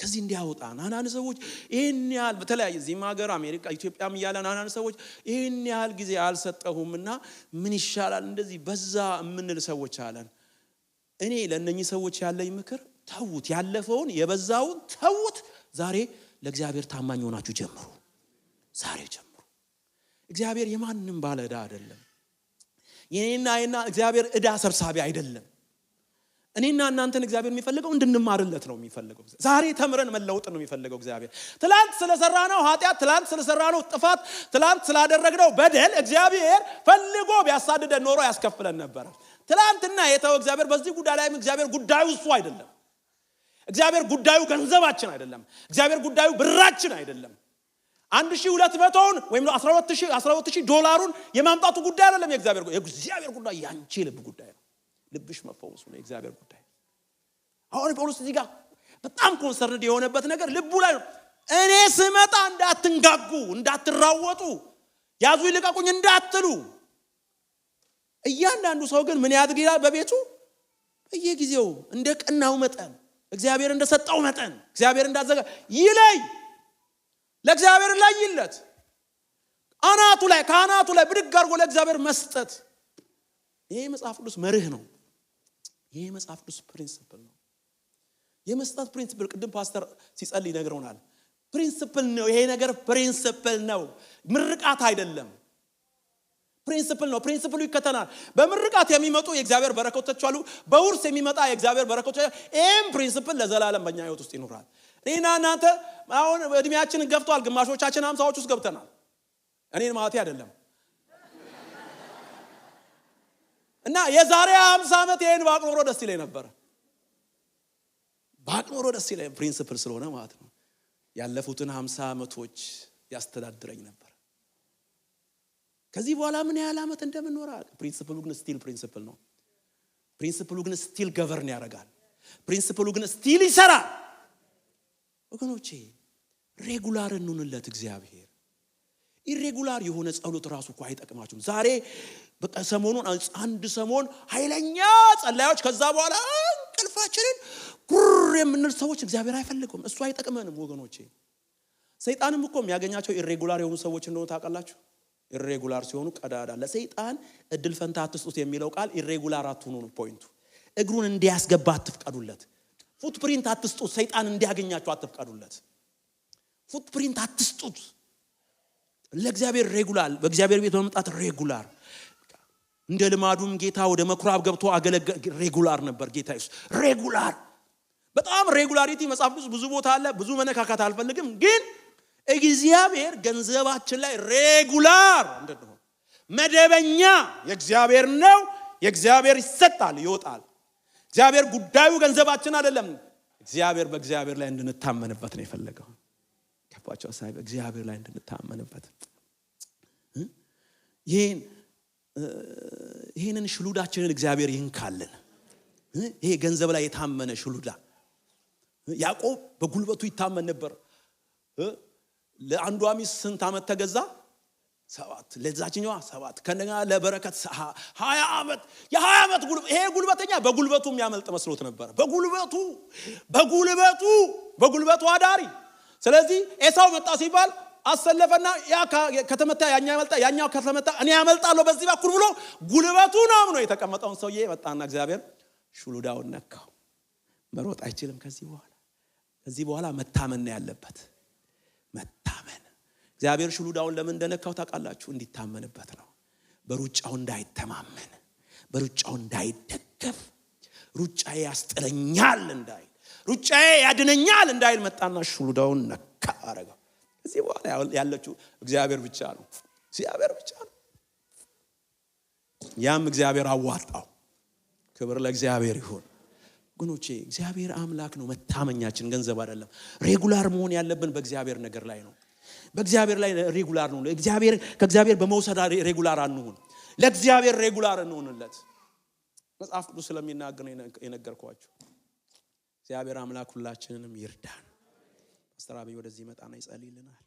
ከዚህ እንዲያወጣን አንዳንድ ሰዎች ይሄን ያህል በተለያየ እዚህም ሀገር አሜሪካ ኢትዮጵያም እያለን አንዳንድ ሰዎች ይሄን ያህል ጊዜ አልሰጠሁምና ምን ይሻላል እንደዚህ በዛ የምንል ሰዎች አለን። እኔ ለእነኚህ ሰዎች ያለኝ ምክር ተውት፣ ያለፈውን የበዛውን ተውት። ዛሬ ለእግዚአብሔር ታማኝ ሆናችሁ ጀምሩ። ዛሬ ጀምሩ። እግዚአብሔር የማንም ባለ ዕዳ አይደለም። የኔና እግዚአብሔር ዕዳ ሰብሳቢ አይደለም። እኔና እናንተን እግዚአብሔር የሚፈልገው እንድንማርለት ነው የሚፈልገው። ዛሬ ተምረን መለወጥ ነው የሚፈልገው እግዚአብሔር። ትላንት ስለሰራነው ኃጢአት፣ ትላንት ስለሰራነው ጥፋት፣ ትላንት ስላደረግነው በደል እግዚአብሔር ፈልጎ ቢያሳድደን ኖሮ ያስከፍለን ነበር። ትላንትና የተው እግዚአብሔር በዚህ ጉዳይ ላይ እግዚአብሔር ጉዳዩ እሱ አይደለም። እግዚአብሔር ጉዳዩ ገንዘባችን አይደለም። እግዚአብሔር ጉዳዩ ብራችን አይደለም። 1200ን ወይም 12000 ዶላሩን የማምጣቱ ጉዳይ አይደለም የእግዚአብሔር ጉዳይ። ያንቺ ልብ ጉዳይ ነው። ልብሽ መፈወሱ ነው የእግዚአብሔር ጉዳይ። አሁን ጳውሎስ እዚህ ጋር በጣም ኮንሰርንድ የሆነበት ነገር ልቡ ላይ ነው። እኔ ስመጣ እንዳትንጋጉ፣ እንዳትራወጡ፣ ያዙ ይልቀቁኝ እንዳትሉ። እያንዳንዱ ሰው ግን ምን ያድርግ ይላል? በቤቱ በየጊዜው እንደቀናው መጠን እግዚአብሔር እንደሰጠው መጠን እግዚአብሔር እንዳዘጋ ይለይ። ለእግዚአብሔር ላይ ይለት ካህናቱ ላይ ብድግ አድርጎ ለእግዚአብሔር መስጠት። ይሄ መጽሐፍ ቅዱስ መርህ ነው። ይሄ መጽሐፍ ቅዱስ ፕሪንሲፕል ነው። የመስጠት ፕሪንሲፕል ቅድም ፓስተር ሲጸልይ ነግረውናል። ፕሪንሲፕል ነው ይሄ ነገር፣ ፕሪንሲፕል ነው፣ ምርቃት አይደለም። ፕሪንሲፕል ነው። ፕሪንሲፕሉ ይከተናል። በምርቃት የሚመጡ የእግዚአብሔር በረከቶች አሉ፣ በውርስ የሚመጣ የእግዚአብሔር በረከቶች አሉ። ይሄም ፕሪንሲፕል ለዘላለም በእኛ ህይወት ውስጥ ይኖራል። እኔና እናንተ አሁን እድሜያችንን ገፍቷል። ግማሾቻችን 50ዎች ውስጥ ገብተናል። እኔን ማለት አይደለም እና የዛሬ 50 ዓመት ይሄን ባቅ ኖሮ ደስ ይለኝ ነበር። ባቅ ባቅኖሮ ደስ ይላል ፕሪንሲፕል ስለሆነ ማለት ነው ያለፉትን 50 ዓመቶች ያስተዳድረኝ ነበር ከዚህ በኋላ ምን ያህል ዓመት እንደምንኖር ፕሪንሲፕሉ ግን ስቲል ፕሪንሲፕል ነው ፕሪንሲፕሉ ግን ስቲል ገቨርን ያደርጋል ፕሪንሲፕሉ ግን ስቲል ይሰራል ወገኖቼ ሬጉላር እንሁንለት እግዚአብሔር ኢሬጉላር የሆነ ጸሎት ራሱ እኮ አይጠቅማችሁም ዛሬ በቃ ሰሞኑን አንድ ሰሞን ኃይለኛ ጸላዮች ከዛ በኋላ እንቅልፋችንን ጉር የምንል ሰዎች እግዚአብሔር አይፈልግም እሱ አይጠቅመንም ወገኖቼ ሰይጣንም እኮ የሚያገኛቸው ኢሬጉላር የሆኑ ሰዎች እንደሆነ ታውቃላችሁ ኢሬጉላር ሲሆኑ ቀዳዳ ለሰይጣን እድል ፈንታ አትስጡት የሚለው ቃል ኢሬጉላር አትሁኑ ነው ፖይንቱ እግሩን እንዲያስገባ አትፍቀዱለት ፉትፕሪንት አትስጡት ሰይጣን እንዲያገኛችሁ አትፍቀዱለት ፉትፕሪንት አትስጡት ለእግዚአብሔር ሬጉላር በእግዚአብሔር ቤት በመምጣት ሬጉላር እንደ ልማዱም ጌታ ወደ መኩራብ ገብቶ አገለገለ ሬጉላር ነበር ጌታ ኢየሱስ ሬጉላር በጣም ሬጉላሪቲ መጽሐፍ ብዙ ቦታ አለ ብዙ መነካካት አልፈልግም ግን እግዚአብሔር ገንዘባችን ላይ ሬጉላር እንደሆነ መደበኛ የእግዚአብሔር ነው የእግዚአብሔር ይሰጣል ይወጣል እግዚአብሔር ጉዳዩ ገንዘባችን አይደለም እግዚአብሔር በእግዚአብሔር ላይ እንድንታመንበት ነው የፈለገው ከፋቸው ሳይበ እግዚአብሔር ላይ እንድንታመንበት ይሄንን ሽሉዳችንን እግዚአብሔር ይንካልን ይሄ ገንዘብ ላይ የታመነ ሽሉዳ ያዕቆብ በጉልበቱ ይታመን ነበር ለአንዷ ሚስት ስንት ዓመት ተገዛ 7 ለዛችኛዋ 7 ከነኛ ለበረከት 20 ዓመት የ20 ዓመት ጉልበት ይሄ ጉልበተኛ በጉልበቱ የሚያመልጥ መስሎት ነበር በጉልበቱ አዳሪ ስለዚህ ኤሳው መጣ ሲባል አሰለፈና ያ ከተመታ ያኛው ከተመታ እኔ ያመልጣለሁ በዚህ በኩል ብሎ ጉልበቱ ነው የተቀመጠውን ሰውዬ መጣና እግዚአብሔር ሹሉዳውን ነካው መሮጥ አይችልም ከዚህ በኋላ መታመን ነው ያለበት መታመን እግዚአብሔር ሹሉዳውን ለምን እንደነካው ታውቃላችሁ እንዲታመንበት ነው በሩጫው እንዳይተማመን በሩጫው እንዳይደገፍ ሩጫዬ ያስጥለኛል እንዳይል ሩጫዬ ያድነኛል እንዳይል መጣና ሹሉዳውን ነካ አረጋው ከዚህ በኋላ ያለችው እግዚአብሔር ብቻ ነው ያም እግዚአብሔር አዋጣው ክብር ለእግዚአብሔር ይሁን ጉኖቼ እግዚአብሔር አምላክ ነው መታመኛችን ገንዘብ አይደለም ሬጉላር መሆን ያለብን በእግዚአብሔር ነገር ላይ ነው በእግዚአብሔር ላይ ሬጉላር ነው ከእግዚአብሔር በመውሰድ ሬጉላር አንሁን ለእግዚአብሔር ሬጉላር እንሁንለት መጽሐፍ ቅዱስ ስለሚናገር የነገርኳችሁ እግዚአብሔር አምላክ ሁላችንንም ይርዳን አስተራቢ ወደዚህ መጣና ይጸልይልናል